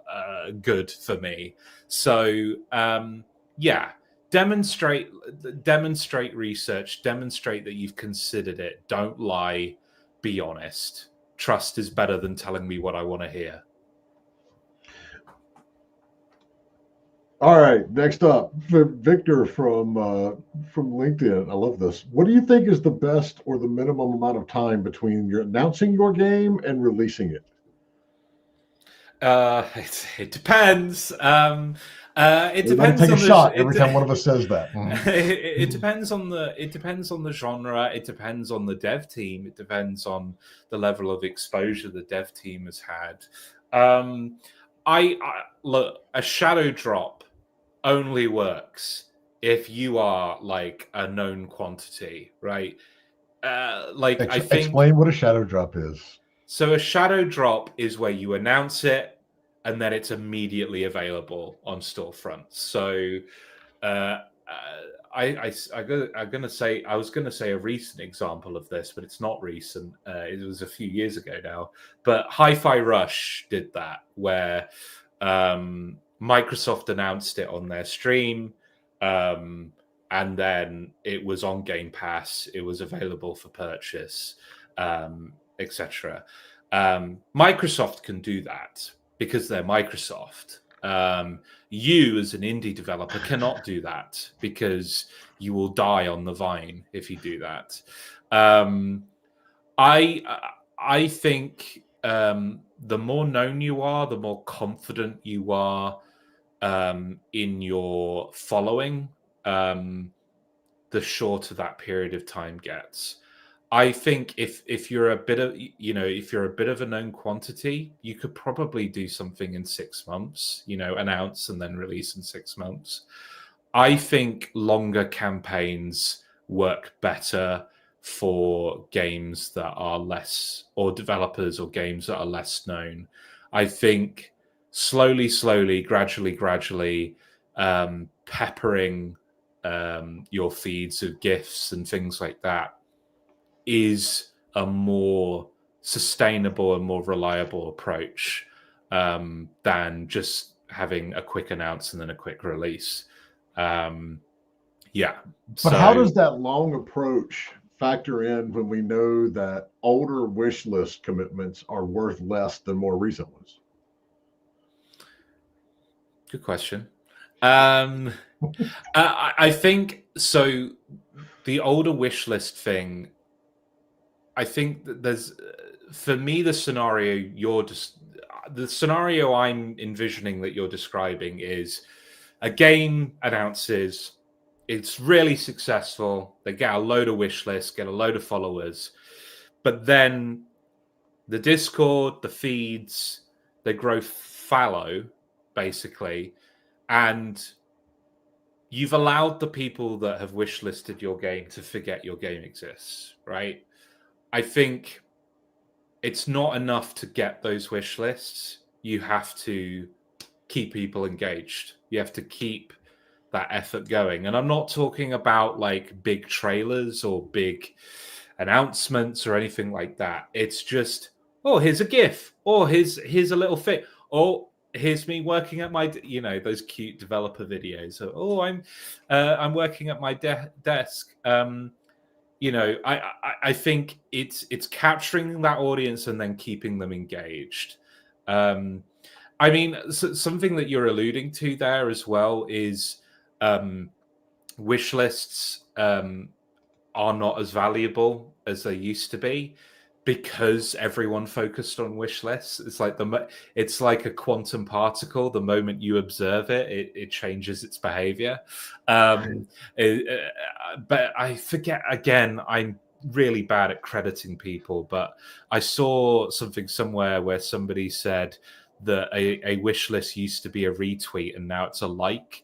good for me. So yeah, demonstrate research, demonstrate that you've considered it. Don't lie, be honest. Trust is better than telling me what I want to hear. All right, next up, Victor from LinkedIn. I love this. What do you think is the best or the minimum amount of time between your announcing your game and releasing it? It depends. It depends take on a shot every time one of us says that. It depends on the genre. It depends on the dev team. It depends on the level of exposure the dev team has had. I look, a shadow drop only works if you are like a known quantity, right? Like, I think, explain what a shadow drop is. So a shadow drop is where you announce it and then it's immediately available on storefronts. So I was going to say a recent example of this, but it's not recent. It was a few years ago now. But Hi-Fi Rush did that, where Microsoft announced it on their stream, and then it was on Game Pass. It was available for purchase, etc. Microsoft can do that because they're Microsoft. You as an indie developer cannot do that, because you will die on the vine if you do that. I think the more known you are, the more confident you are in your following, the shorter that period of time gets. I think if you're a bit of a known quantity, you could probably do something in 6 months, announce and then release in 6 months. I think longer campaigns work better for games that are less, or developers or games that are less known. I think slowly, gradually, peppering your feeds of GIFs and things like that is a more sustainable and more reliable approach than just having a quick announce and then a quick release. Yeah. But how does that long approach factor in when we know that older wish list commitments are worth less than more recent ones? Good question. I think so. The older wish list thing, I think that there's, for me, the scenario I'm envisioning that you're describing is a game announces, it's really successful, they get a load of wish lists, get a load of followers, but then the Discord, the feeds, they grow fallow, basically, and you've allowed the people that have wish listed your game to forget your game exists, right? I think it's not enough to get those wish lists. You have to keep people engaged. You have to keep that effort going. And I'm not talking about like big trailers or big announcements or anything like that. It's just, oh, here's a GIF. Oh, here's a little thing. Oh, here's me working at my, those cute developer videos. So, I'm working at my desk. I think it's capturing that audience and then keeping them engaged. I mean, something that you're alluding to there as well is wish lists are not as valuable as they used to be because everyone focused on wish lists. It's like a quantum particle. The moment you observe it, it changes its behavior. But I forget again. I'm really bad at crediting people, but I saw something somewhere where somebody said that a wish list used to be a retweet and now it's a like.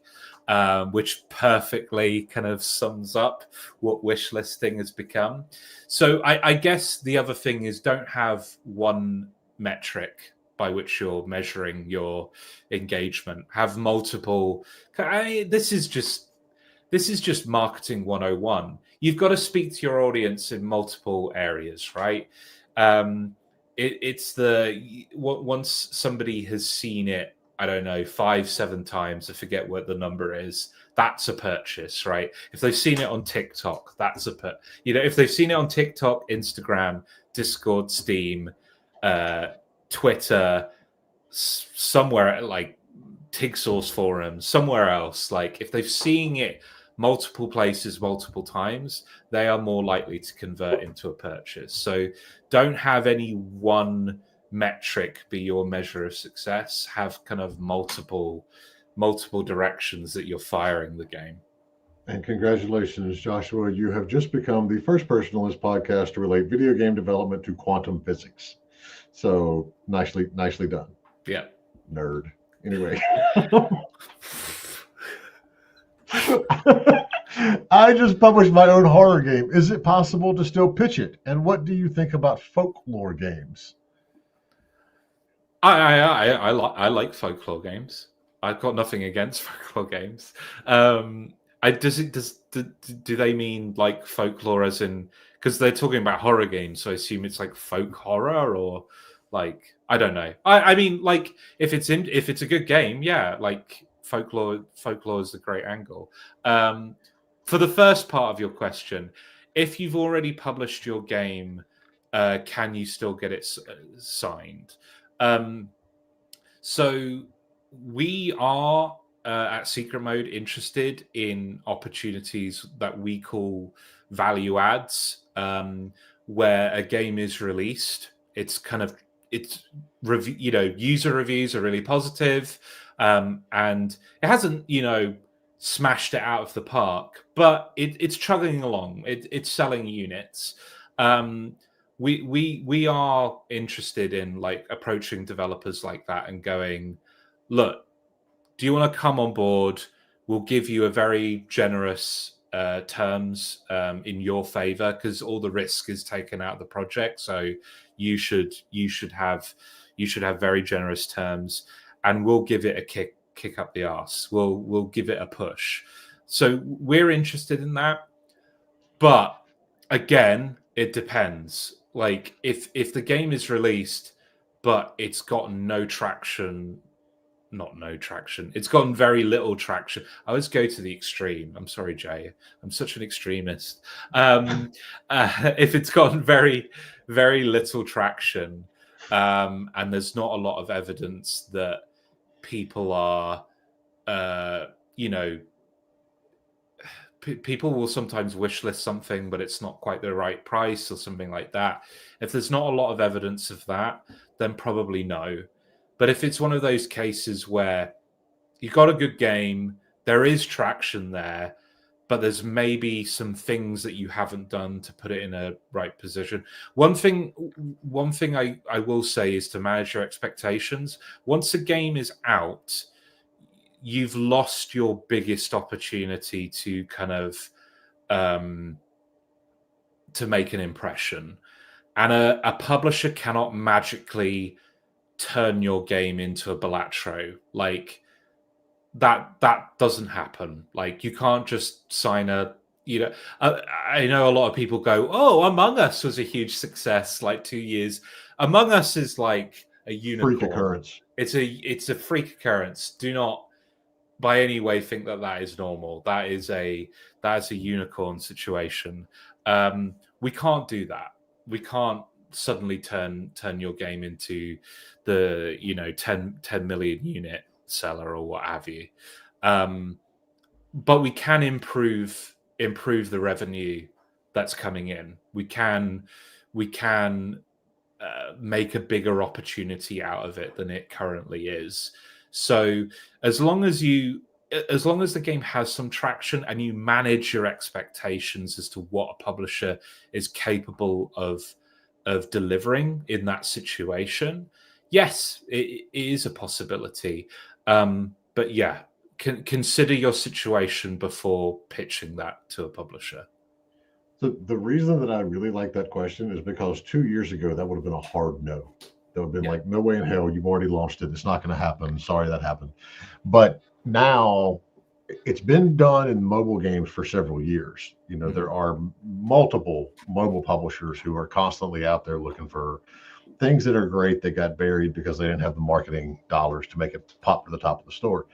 Which perfectly kind of sums up what wish listing has become. So I guess the other thing is don't have one metric by which you're measuring your engagement. Have multiple. This is just marketing 101. You've got to speak to your audience in multiple areas, right? It's once somebody has seen it, I don't know, 5-7 times, I forget what the number is, that's a purchase, right? If they've seen it on TikTok, that's if they've seen it on TikTok, Instagram, Discord, Steam, Twitter, somewhere like TigSource forum, somewhere else, like if they've seen it multiple places, multiple times, they are more likely to convert into a purchase. So don't have any one metric be your measure of success. Have kind of multiple directions that you're firing the game. And congratulations, Joshua. You have just become the first person on this podcast to relate video game development to quantum physics. So nicely done. Yeah. Nerd. Anyway. I just published my own horror game. Is it possible to still pitch it? And what do you think about folklore games? I like folklore games. I've got nothing against folklore games. Do they mean like folklore as in, because they're talking about horror games, so I assume it's like folk horror, or like, I don't know. I mean, like if it's a good game, yeah, like folklore is a great angle. For the first part of your question, if you've already published your game, can you still get it signed? So we are at Secret Mode interested in opportunities that we call value adds, where a game is released. User reviews are really positive, and it hasn't, smashed it out of the park, but it's chugging along. It's selling units. We are interested in like approaching developers like that and going, look, do you want to come on board? We'll give you a very generous terms in your favor, because all the risk is taken out of the project. So you should have very generous terms, and we'll give it a kick up the arse. We'll give it a push. So we're interested in that, but again, it depends. Like if the game is released, but it's gotten it's gotten very little traction. I always go to the extreme. I'm sorry, Jay. I'm such an extremist. If it's gotten very, very little traction, and there's not a lot of evidence that people are, people will sometimes wishlist something, but it's not quite the right price or something like that. If there's not a lot of evidence of that, then probably no. But if it's one of those cases where you've got a good game, there is traction there, but there's maybe some things that you haven't done to put it in a right position. One thing I will say is to manage your expectations. Once a game is out, you've lost your biggest opportunity to kind of to make an impression. And a publisher cannot magically turn your game into a Balatro. Like that doesn't happen. Like you can't just sign I know a lot of people go, oh, Among Us was a huge success like 2 years. Among Us is like unicorn. Freak occurrence. It's a freak occurrence. Do not by any way think that is normal. That is a unicorn situation. We can't do that. We can't suddenly turn your game into the 10 million unit seller or what have you. But we can improve the revenue that's coming in. We can make a bigger opportunity out of it than it currently is. So as long as the game has some traction and you manage your expectations as to what a publisher is capable of delivering in that situation, yes, it is a possibility. But yeah, consider your situation before pitching that to a publisher. The reason that I really like that question is because 2 years ago, that would have been a hard no. That would have been like, no way in hell, you've already launched it. It's not going to happen. Sorry that happened. But now it's been done in mobile games for several years. There are multiple mobile publishers who are constantly out there looking for things that are great that got buried because they didn't have the marketing dollars to make it pop to the top of the store.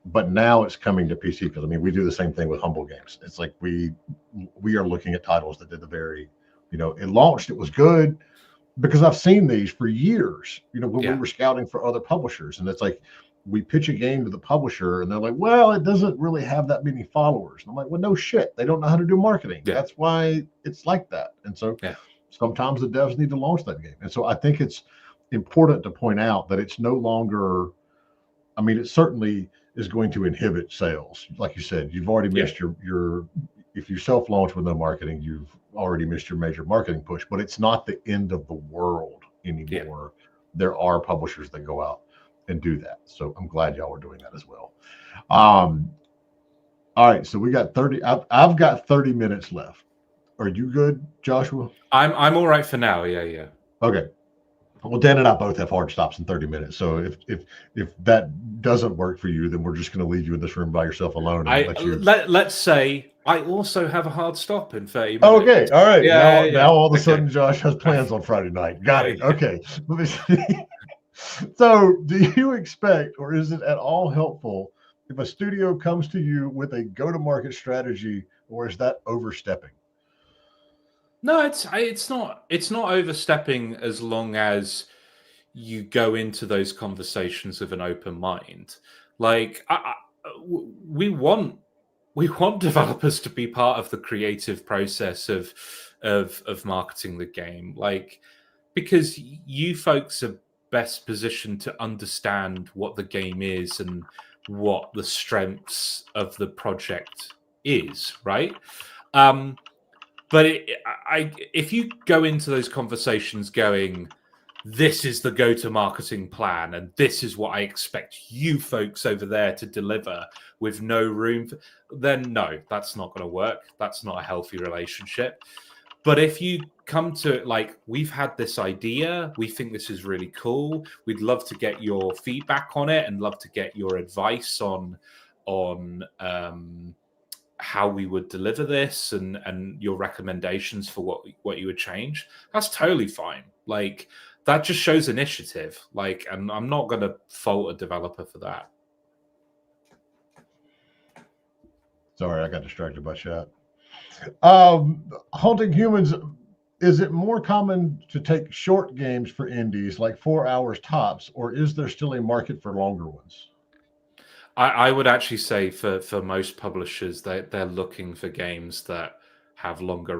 But now it's coming to PC because we do the same thing with Humble Games. It's like we are looking at titles that did the very, it launched, it was good, because I've seen these for years. When we were scouting for other publishers, and it's like we pitch a game to the publisher, and they're like, "Well, it doesn't really have that many followers." And I'm like, "Well, no shit, they don't know how to do marketing. That's why it's like that." And so sometimes the devs need to launch that game. And so I think it's important to point out that it's no longer. It certainly is going to inhibit sales. Like you said, you've already missed your if you self-launch with no marketing, you've already missed your major marketing push, but it's not the end of the world anymore. There are publishers that go out and do that. So I'm glad y'all are doing that as well. All right, so we got 30. I've got 30 minutes left. Are you good, Joshua? I'm all right for now. Yeah. Okay. Well, Dan and I both have hard stops in 30 minutes. So if that doesn't work for you, then we're just going to leave you in this room by yourself alone. And let's say I also have a hard stop in 30 minutes. Okay. All right. Now all of a sudden, Okay. Josh has plans on Friday night. Got it. Okay. Let me see. So do you expect, or is it at all helpful if a studio comes to you with a go-to-market strategy, or is that overstepping? No, it's not overstepping as long as you go into those conversations with an open mind. Like we want developers to be part of the creative process of marketing the game, like, because you folks are best positioned to understand what the game is and what the strengths of the project is, right? But if you go into those conversations going, this is the go-to-marketing plan, and this is what I expect you folks over there to deliver with no room, then no, that's not going to work. That's not a healthy relationship. But if you come to it like, we've had this idea, we think this is really cool, we'd love to get your feedback on it and love to get your advice on how we would deliver this and your recommendations for what you would change, that's totally fine. Like, that just shows initiative. Like, and I'm not going to fault a developer for that. Sorry, I got distracted by chat. Haunting Humans, is it more common to take short games for indies, like 4 hours tops, or is there still a market for longer ones? I would actually say for most publishers, they're looking for games that have longer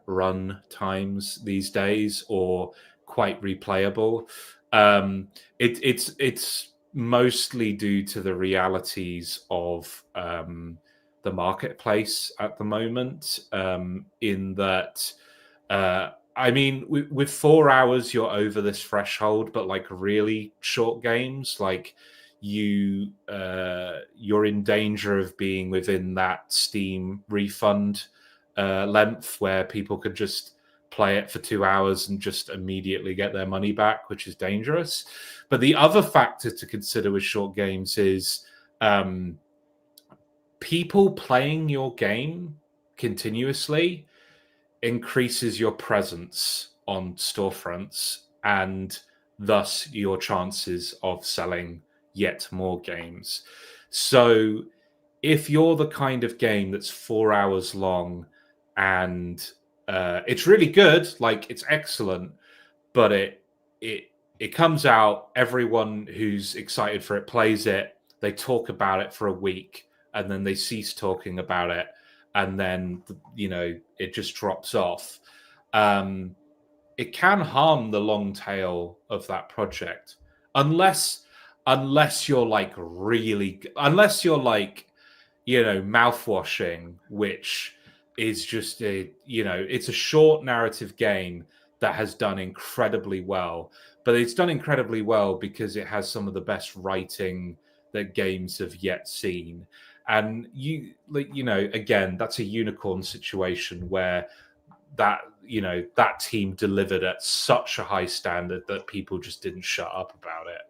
run times these days, or quite replayable. It's mostly due to the realities of the marketplace at the moment. In that, with 4 hours, you're over this threshold, but like really short games, like you're in danger of being within that Steam refund length where people could just play it for 2 hours and just immediately get their money back, which is dangerous. But the other factor to consider with short games is people playing your game continuously increases your presence on storefronts and thus your chances of selling yet more games. So if you're the kind of game that's 4 hours long and it's really good, like it's excellent, but it comes out, everyone who's excited for it plays it, they talk about it for a week, and then they cease talking about it, and then it just drops off. It can harm the long tail of that project, unless you're like unless you're like mouthwashing, which is just it's a short narrative game that has done incredibly well. But it's done incredibly well because it has some of the best writing that games have yet seen. And again, that's a unicorn situation where that team delivered at such a high standard that people just didn't shut up about it.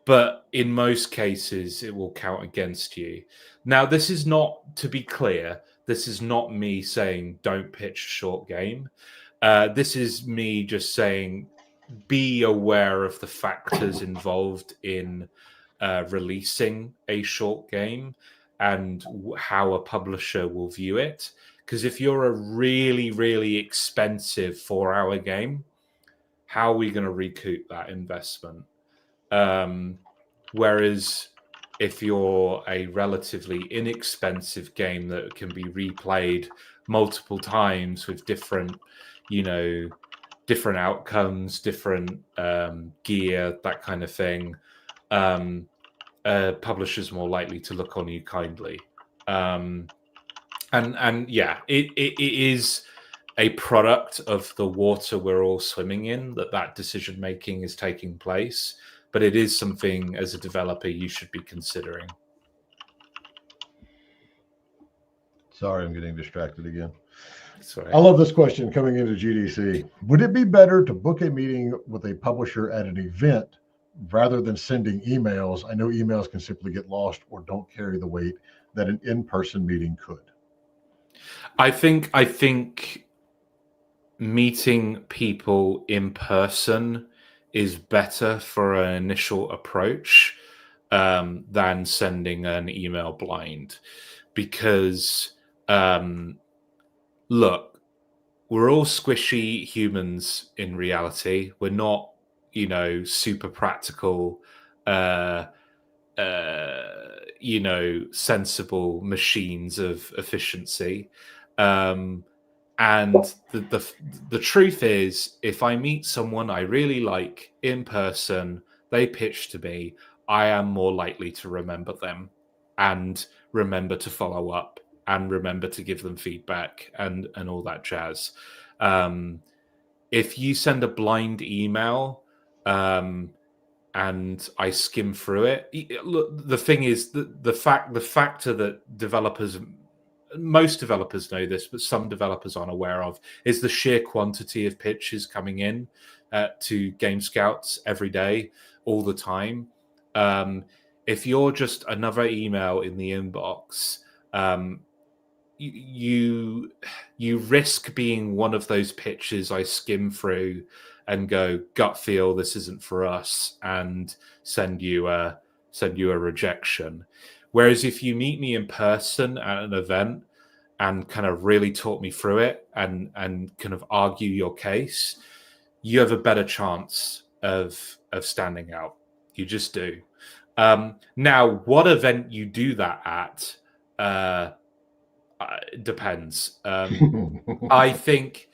But in most cases, it will count against you. Now, this is not, to be clear, this is not me saying don't pitch a short game. This is me just saying be aware of the factors involved in releasing a short game and how a publisher will view it. Because if you're a really, really expensive 4-hour game, how are we going to recoup that investment? Whereas if you're a relatively inexpensive game that can be replayed multiple times with different outcomes, different gear, that kind of thing, publishers more likely to look on you kindly. And yeah, it is a product of the water we're all swimming in, that decision making is taking place, but it is something as a developer you should be considering. Sorry, I'm getting distracted again. Sorry. I love this question coming into GDC. Would it be better to book a meeting with a publisher at an event rather than sending emails? I know emails can simply get lost or don't carry the weight that an in-person meeting could. I think meeting people in person is better for an initial approach than sending an email blind, because look, we're all squishy humans in reality. We're not, super practical, sensible machines of efficiency. And the truth is, if I meet someone I really like in person, they pitch to me, I am more likely to remember them and remember to follow up and remember to give them feedback and all that jazz. If you send a blind email and I skim through it, look, the thing is, the factor that most developers know this, but some developers aren't aware of, is the sheer quantity of pitches coming in to Game Scouts every day, all the time. If you're just another email in the inbox, you risk being one of those pitches I skim through and go, gut feel, this isn't for us, and send you a rejection. Whereas if you meet me in person at an event and kind of really talk me through it and kind of argue your case, you have a better chance of standing out. You just do. Now, what event you do that at depends. I think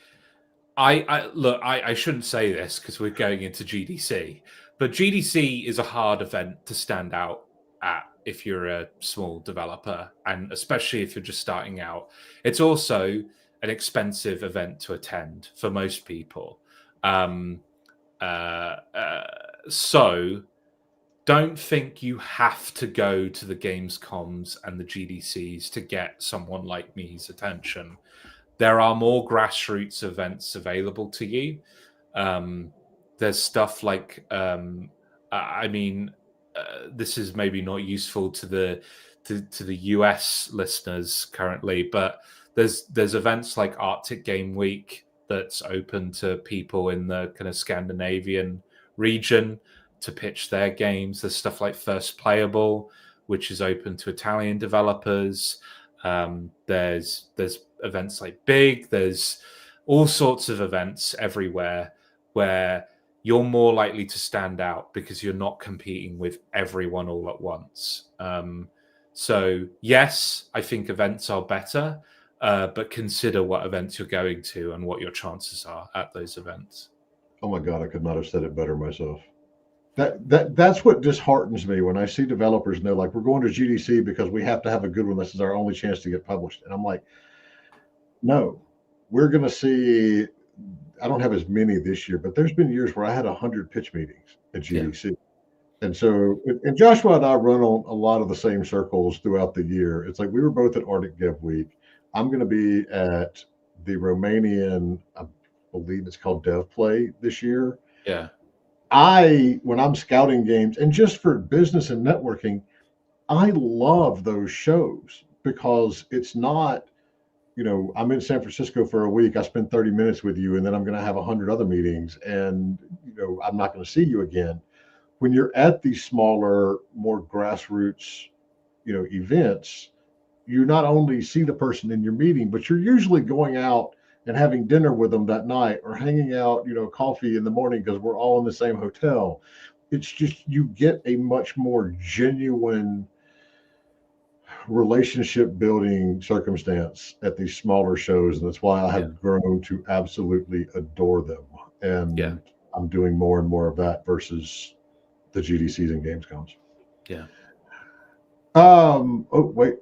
I shouldn't say this because we're going into GDC, but GDC is a hard event to stand out at if you're a small developer, and especially if you're just starting out. It's also an expensive event to attend for most people. So don't think you have to go to the Gamescoms and the GDCs to get someone like me's attention. There are more grassroots events available to you. There's stuff like, this is maybe not useful to the US listeners currently, but there's events like Arctic Game Week that's open to people in the kind of Scandinavian region to pitch their games. There's stuff like First Playable, which is open to Italian developers. There's events like Big. There's all sorts of events everywhere where you're more likely to stand out because you're not competing with everyone all at once. So yes, I think events are better, but consider what events you're going to and what your chances are at those events. Oh my God, I could not have said it better myself. That's what disheartens me when I see developers and they're like, we're going to GDC because we have to have a good one. This is our only chance to get published. And I'm like, no, we're going to see. I don't have as many this year, but there's been years where I had 100 pitch meetings at GDC. Yeah. And so, and Joshua and I run on a lot of the same circles throughout the year. It's like we were both at Arctic Dev Week. I'm going to be at the Romanian, I believe it's called Dev Play this year. Yeah. When I'm scouting games and just for business and networking, I love those shows because it's not, I'm in San Francisco for a week. I spend 30 minutes with you and then I'm going to have 100 other meetings and, I'm not going to see you again. When you're at these smaller, more grassroots, events, you not only see the person in your meeting, but you're usually going out and having dinner with them that night or hanging out, coffee in the morning because we're all in the same hotel. It's just, you get a much more genuine relationship building circumstance at these smaller shows. And that's why I have grown to absolutely adore them. And I'm doing more and more of that versus the GDCs and Gamescoms. Yeah. Oh, wait,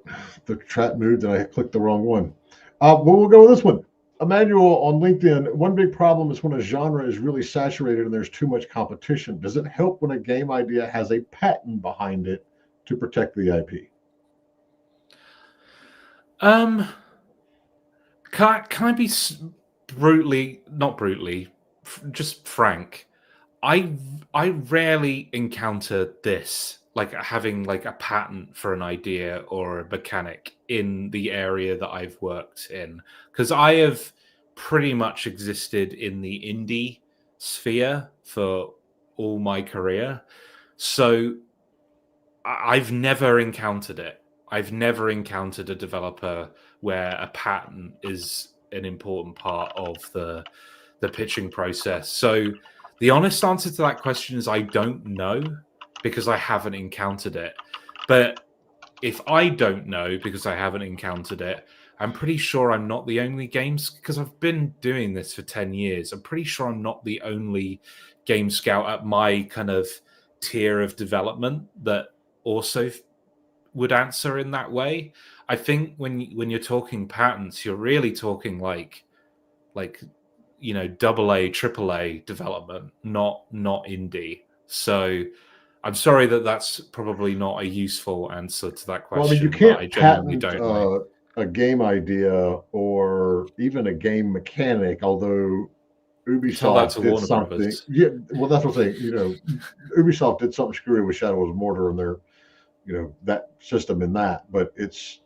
the chat moved and I clicked the wrong one. We'll go with this one. Emmanuel on LinkedIn, one big problem is when a genre is really saturated and there's too much competition. Does it help when a game idea has a patent behind it to protect the IP? Can I be not brutally, just frank? I rarely encounter this, like having like a patent for an idea or a mechanic in the area that I've worked in, because I have pretty much existed in the indie sphere for all my career. So I've never encountered it. I've never encountered a developer where a patent is an important part of the pitching process. So the honest answer to that question is I don't know because I haven't encountered it. But if I don't know because I haven't encountered it, I'm pretty sure I'm not the only because I've been doing this for 10 years. I'm pretty sure I'm not the only game scout at my kind of tier of development that also would answer in that way. I think when you're talking patents, you're really talking like AA, AAA development, not indie. So I'm sorry that's probably not a useful answer to that question. Well, I mean, you can't patent a game idea or even a game mechanic, although Ubisoft did something. Brothers. Yeah, well, that's what I'm saying. Ubisoft did something screwy with Shadow of Mordor and their, that system in that. But it's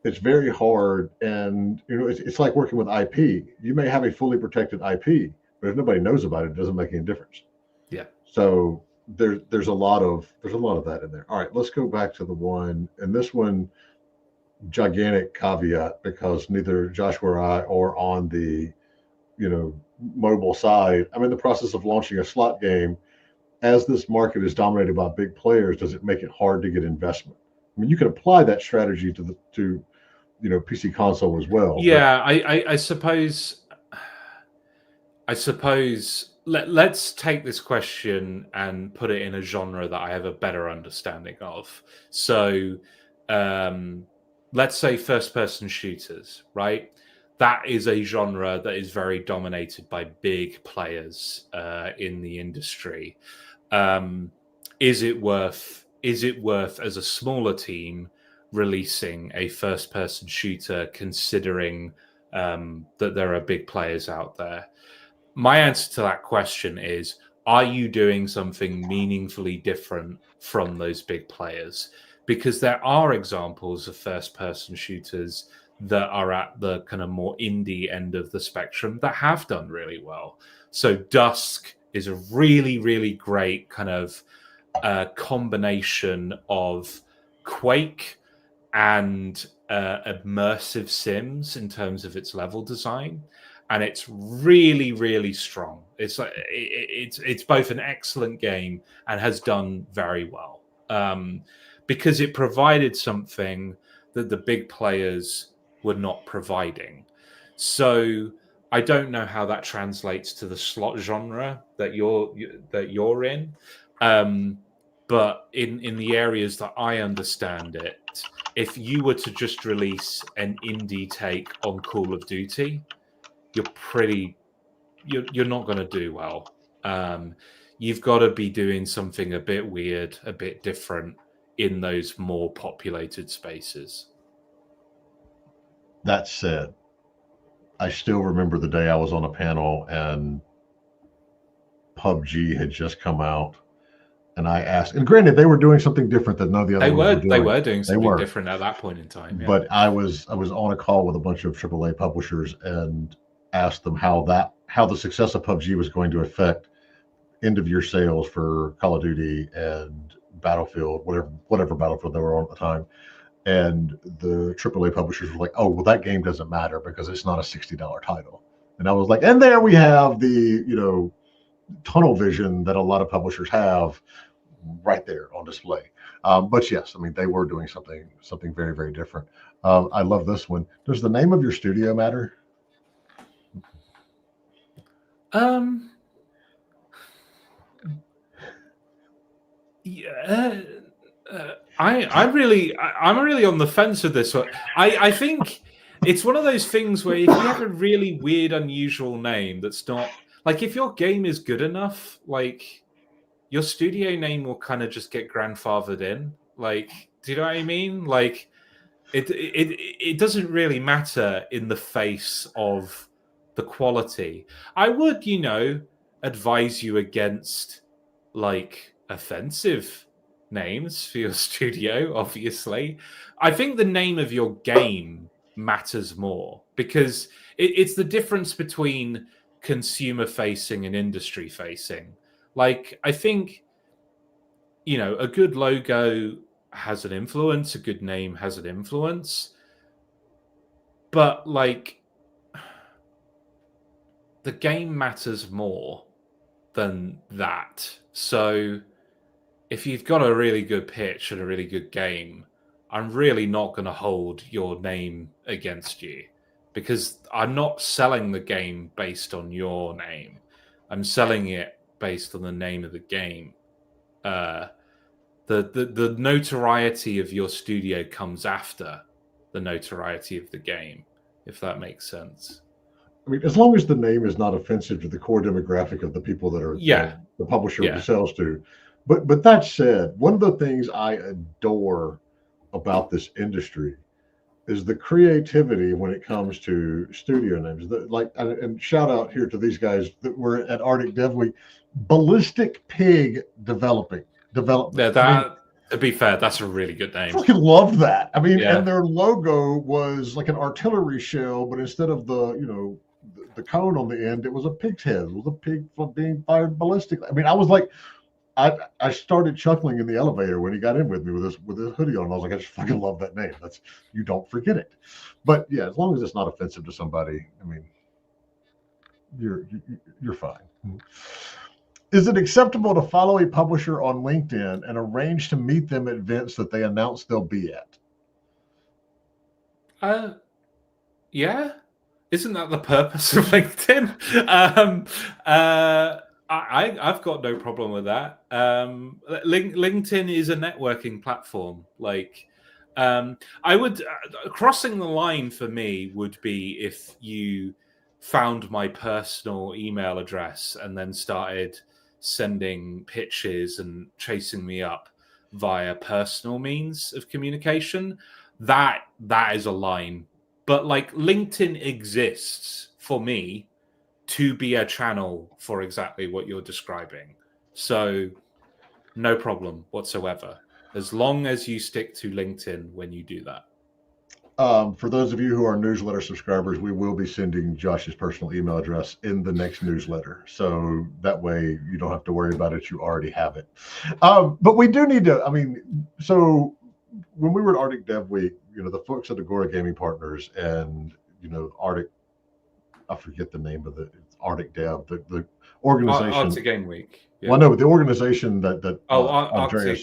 very hard, and it's like working with IP. You may have a fully protected IP, but if nobody knows about it, it doesn't make any difference. Yeah. So there's a lot of that in there. All right, let's go back to the one, and this one, gigantic caveat, because neither Joshua or I are on the mobile side. I'm in the process of launching a slot game. As this market is dominated by big players, does it make it hard to get investment? I mean, you can apply that strategy to PC console as well. Yeah, I suppose let's take this question and put it in a genre that I have a better understanding of. So let's say first-person shooters, right? That is a genre that is very dominated by big players in the industry. Is it worth as a smaller team releasing a first-person shooter, considering that there are big players out there? My answer to that question is, are you doing something meaningfully different from those big players? Because there are examples of first-person shooters that are at the kind of more indie end of the spectrum that have done really well. So Dusk is a really, really great kind of combination of Quake and immersive sims in terms of its level design, and it's really, really strong. It's like it's both an excellent game and has done very well because it provided something that the big players were not providing. So I don't know how that translates to the slot genre that you're in, but in the areas that I understand it, if you were to just release an indie take on Call of Duty, you're not going to do well. You've got to be doing something a bit weird, a bit different in those more populated spaces. That said, I still remember the day I was on a panel and PUBG had just come out, and I asked, and granted, they were doing something different that none of the other ones were doing. They were doing something different at that point in time. Yeah. But I was on a call with a bunch of AAA publishers and asked them how the success of PUBG was going to affect end of year sales for Call of Duty and Battlefield, whatever Battlefield they were on at the time. And the AAA publishers were like, "Oh, well, that game doesn't matter because it's not a $60 title." And I was like, and there we have the tunnel vision that a lot of publishers have right there on display. But yes, I mean, they were doing something very, very different. I love this one. Does the name of your studio matter? Yeah. I'm really on the fence with this one. I think it's one of those things where if you have a really weird, unusual name that's not like, if your game is good enough, like your studio name will kind of just get grandfathered in. Like, do you know what I mean? Like, it doesn't really matter in the face of the quality. I would, advise you against like offensive names for your studio, obviously. I think the name of your game matters more because it's the difference between consumer facing and industry facing. Like, I think, a good logo has an influence, a good name has an influence, but like the game matters more than that. So if you've got a really good pitch and a really good game, I'm really not going to hold your name against you because I'm not selling the game based on your name. I'm selling it based on the name of the game. The notoriety of your studio comes after the notoriety of the game, if that makes sense. I mean, as long as the name is not offensive to the core demographic of the people that are the publisher sells to. But that said, one of the things I adore about this industry is the creativity when it comes to studio names. And shout out here to these guys that were at Arctic Dev Week, Ballistic Pig Development. Yeah, to be fair, that's a really good name. I fucking loved that. I mean, and their logo was like an artillery shell, but instead of the cone on the end, it was a pig's head. It was a pig being fired ballistically. I mean, I was like, I started chuckling in the elevator when he got in with me with his hoodie on. I was like, I just fucking love that name. You don't forget it. But yeah, as long as it's not offensive to somebody, I mean, you're fine. Is it acceptable to follow a publisher on LinkedIn and arrange to meet them at events that they announce they'll be at? Yeah. Isn't that the purpose of LinkedIn? I've got no problem with that. LinkedIn is a networking platform. Like, I would crossing the line for me would be if you found my personal email address and then started sending pitches and chasing me up via personal means of communication. That is a line. But like, LinkedIn exists for me to be a channel for exactly what you're describing. So no problem whatsoever, as long as you stick to LinkedIn when you do that. For those of you who are newsletter subscribers, we will be sending Josh's personal email address in the next newsletter. So that way you don't have to worry about it. You already have it. But we do need to, so when we were at Arctic Dev Week, the folks at Agora Gaming Partners and, Arctic, I forget the name of it's Arctic Dev, the organization. Arctic Game Week. Yeah. Well, no, but the organization that Arctic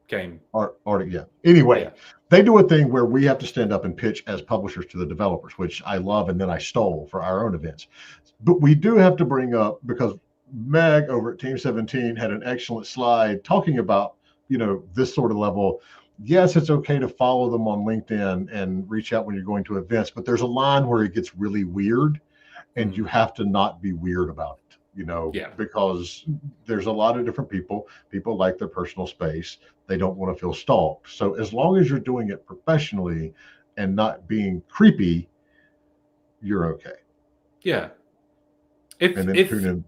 Game. Arctic, yeah. Anyway, they do a thing where we have to stand up and pitch as publishers to the developers, which I love, and then I stole for our own events. But we do have to bring up, because Meg over at Team 17 had an excellent slide talking about, this sort of level. Yes, it's okay to follow them on LinkedIn and reach out when you're going to events, but there's a line where it gets really weird, and you have to not be weird about it. Because there's a lot of different people like their personal space. They don't want to feel stalked. So as long as you're doing it professionally and not being creepy, you're okay. Yeah. Tune in.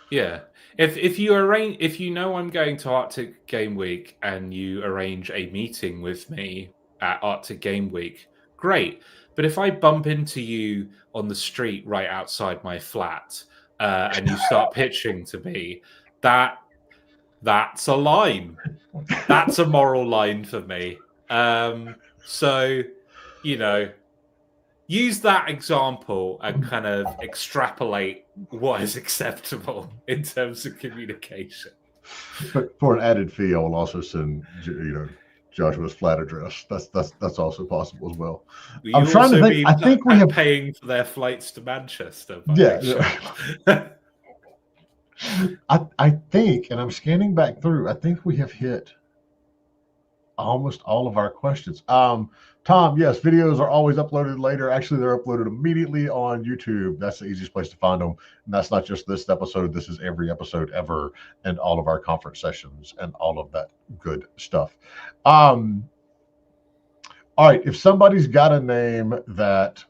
Yeah. If you know I'm going to Arctic Game Week and you arrange a meeting with me at Arctic Game Week, great. But if I bump into you on the street right outside my flat, and you start pitching to me, that's a line. That's a moral line for me. So, use that example and kind of extrapolate what is acceptable in terms of communication. But for an added fee, I will also send Joshua's flat address. That's also possible as well. I'm trying to think. I think we have paying for their flights to Manchester. I think, and I'm scanning back through, I think we have hit almost all of our questions. Tom, yes, videos are always uploaded later. Actually, they're uploaded immediately on YouTube. That's the easiest place to find them. And that's not just this episode. This is every episode ever, and all of our conference sessions and all of that good stuff. All right. If somebody's got a name that,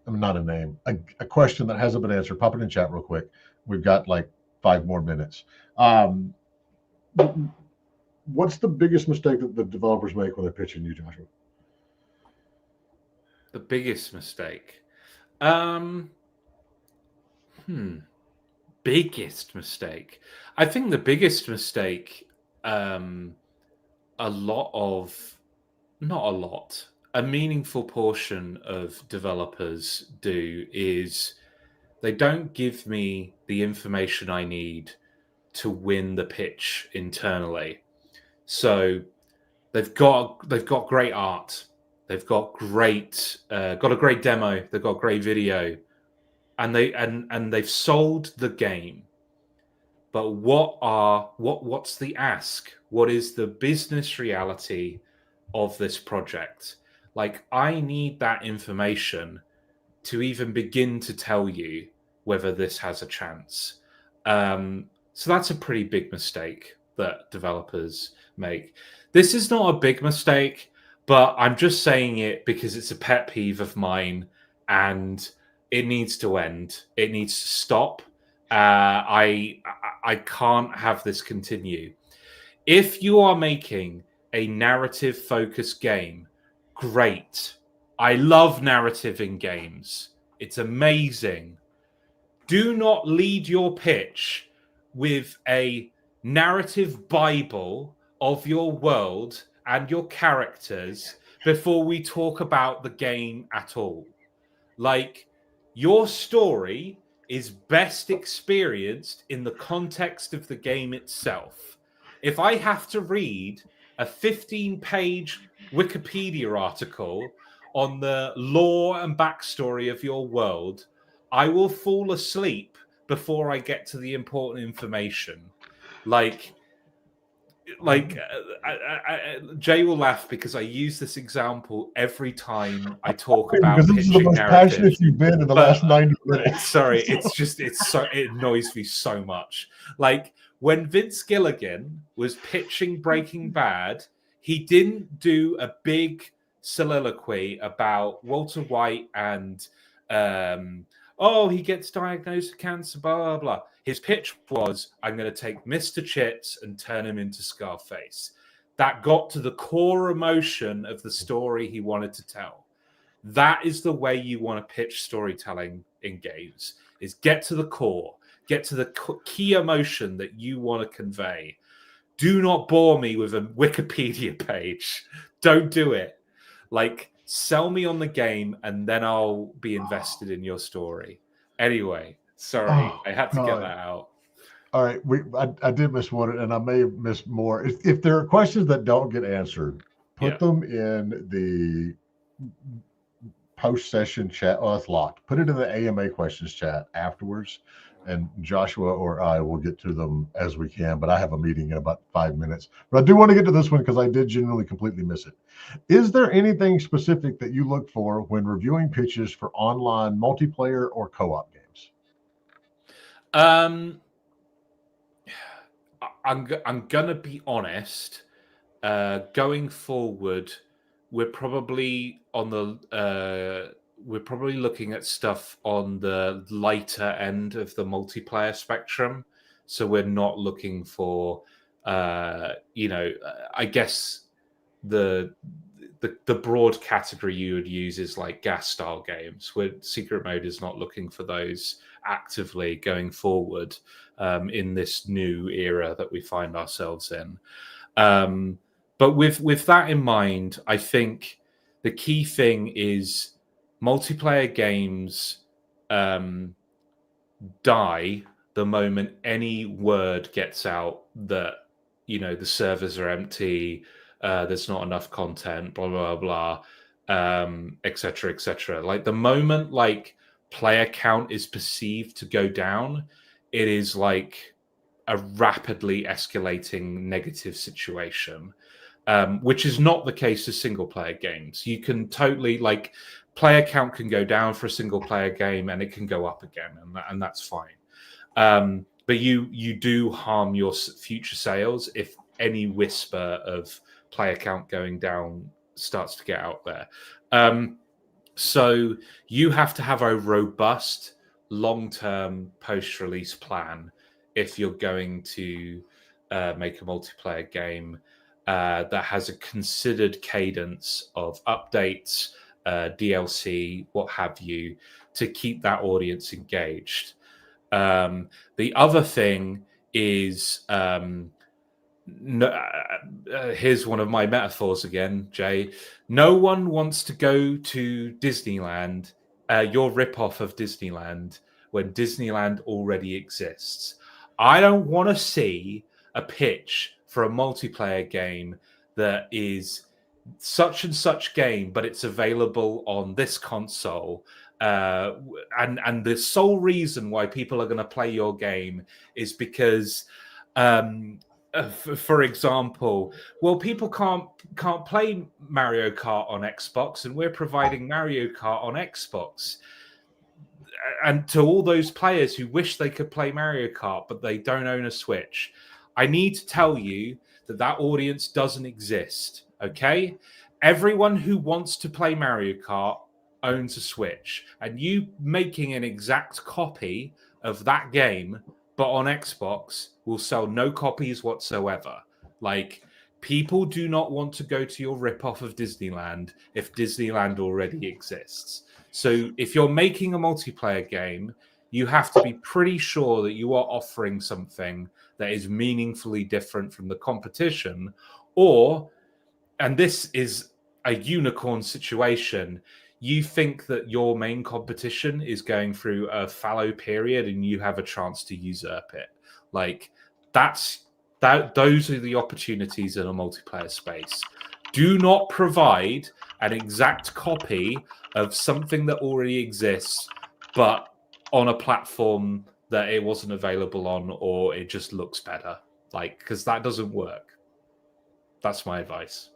not a name, a question that hasn't been answered, pop it in chat real quick. We've got like 5 more minutes. What's the biggest mistake that the developers make when they're pitching you, Joshua? The biggest mistake. Biggest mistake. I think the biggest mistake, a meaningful portion of developers do is they don't give me the information I need to win the pitch internally. So they've got great art. They've got a great demo. They've got great video, and they've sold the game. But what's the ask? What is the business reality of this project? Like, I need that information to even begin to tell you whether this has a chance. So that's a pretty big mistake that developers make. This is not a big mistake, but I'm just saying it because it's a pet peeve of mine, and it needs to end. It needs to stop. I can't have this continue. If you are making a narrative-focused game, great. I love narrative in games. It's amazing. Do not lead your pitch with a narrative Bible of your world and your characters before we talk about the game at all. Like, your story is best experienced in the context of the game itself. If I have to read a 15-page Wikipedia article on the lore and backstory of your world, I will fall asleep before I get to the important information. Jay will laugh because I use this example every time I talk about pitching narrative. This is the most passionate you've been in the last 90 minutes. Sorry, it annoys me so much. Like, when Vince Gilligan was pitching Breaking Bad, he didn't do a big soliloquy about Walter White and he gets diagnosed with cancer, blah, blah, blah. His pitch was, I'm going to take Mr. Chits and turn him into Scarface. That got to the core emotion of the story he wanted to tell. That is the way you want to pitch storytelling in games, is get to the core, get to the key emotion that you want to convey. Do not bore me with a Wikipedia page. Don't do it. Like, sell me on the game and then I'll be invested in your story. Anyway, sorry, I had to get that out. All right, I did miss one, and I may have missed more. If there are questions that don't get answered, put them in the post-session chat. Oh, it's locked. Put it in the AMA questions chat afterwards, and Joshua or I will get to them as we can. But I have a meeting in about 5 minutes. But I do want to get to this one because I did genuinely completely miss it. Is there anything specific that you look for when reviewing pitches for online multiplayer or co-op games? I'm gonna be honest. Going forward, we're probably looking at stuff on the lighter end of the multiplayer spectrum. So we're not looking for, I guess the broad category you would use is like gas style games, where Secret Mode is not looking for those actively going forward in this new era that we find ourselves in. But with that in mind, I think the key thing is multiplayer games die the moment any word gets out that, the servers are empty, there's not enough content, blah, blah, blah, et cetera, et cetera. Like, the moment, like, player count is perceived to go down, it is like a rapidly escalating negative situation, which is not the case with single player games. You can totally, like, player count can go down for a single player game and it can go up again, and that's fine. But you do harm your future sales if any whisper of player count going down starts to get out there. So you have to have a robust long-term post-release plan if you're going to make a multiplayer game that has a considered cadence of updates, DLC, what have you, to keep that audience engaged. The other thing is, here's one of my metaphors again, Jay. No one wants to go to Disneyland, your ripoff of Disneyland, when Disneyland already exists. I don't want to see a pitch for a multiplayer game that is such and such game, but it's available on this console. And the sole reason why people are going to play your game is because, for example, well, people can't play Mario Kart on Xbox, and we're providing Mario Kart on Xbox. And to all those players who wish they could play Mario Kart, but they don't own a Switch, I need to tell you that audience doesn't exist, okay? Everyone who wants to play Mario Kart owns a Switch, and you making an exact copy of that game but on Xbox will sell no copies whatsoever. Like, people do not want to go to your ripoff of Disneyland if Disneyland already exists. So if you're making a multiplayer game, you have to be pretty sure that you are offering something that is meaningfully different from the competition, or, and this is a unicorn situation, you think that your main competition is going through a fallow period and you have a chance to usurp it. Like, those are the opportunities in a multiplayer space. Do not provide an exact copy of something that already exists, but on a platform that it wasn't available on, or it just looks better. Like, because that doesn't work. That's my advice.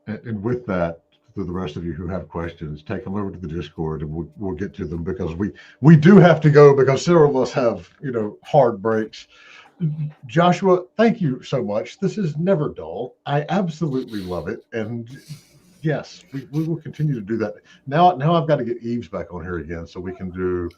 And with that, to the rest of you who have questions, take them over to the Discord and we'll get to them, because we do have to go, because several of us have, hard breaks. Joshua, thank you so much. This is never dull. I absolutely love it. And yes, we will continue to do that. Now I've got to get Eves back on here again so we can do,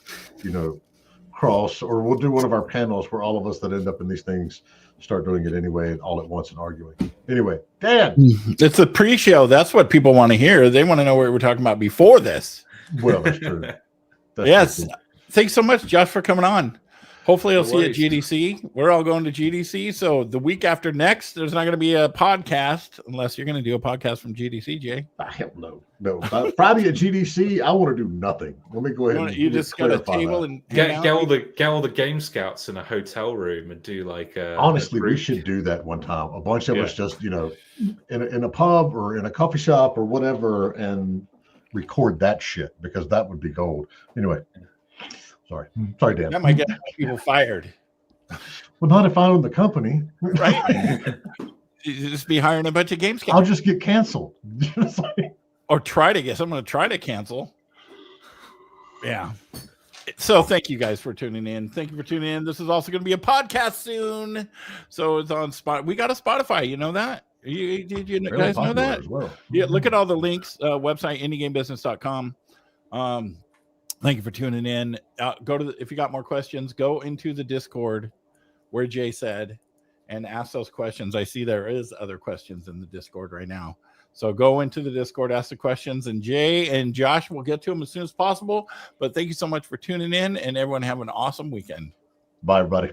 cross, or we'll do one of our panels where all of us that end up in these things start doing it anyway, all at once and arguing. Anyway, Dan. It's a pre-show. That's what people want to hear. They want to know what we're talking about before this. Well, that's true. Yes. True. Thanks so much, Josh, for coming on. Hopefully I'll see you at GDC. We're all going to GDC. So the week after next, there's not going to be a podcast unless you're going to do a podcast from GDC, Jay. Hell no. No. Friday at GDC, I want to do nothing. Let me go ahead you just got a table that. and get all the Game Scouts in a hotel room and do like honestly, we should do that one time. A bunch of us just, in a pub or in a coffee shop or whatever and record that shit, because that would be gold. Anyway. Sorry, Dan. That might get people fired. Well, not if I own the company. Right. You just be hiring a bunch of Game Scouts. I'll just get canceled. Or try to get. I'm going to try to cancel. Yeah. So thank you guys for tuning in. Thank you for tuning in. This is also going to be a podcast soon. So it's on Spot. We got a Spotify. You know that? Did you guys know that? As well. Yeah. Look at all the links. Website, indiegamebusiness.com. Thank you for tuning in. If you got more questions, go into the Discord where Jay said and ask those questions. I see there is other questions in the Discord right now. So go into the Discord, ask the questions, and Jay and Josh will get to them as soon as possible. But thank you so much for tuning in, and everyone have an awesome weekend. Bye, everybody.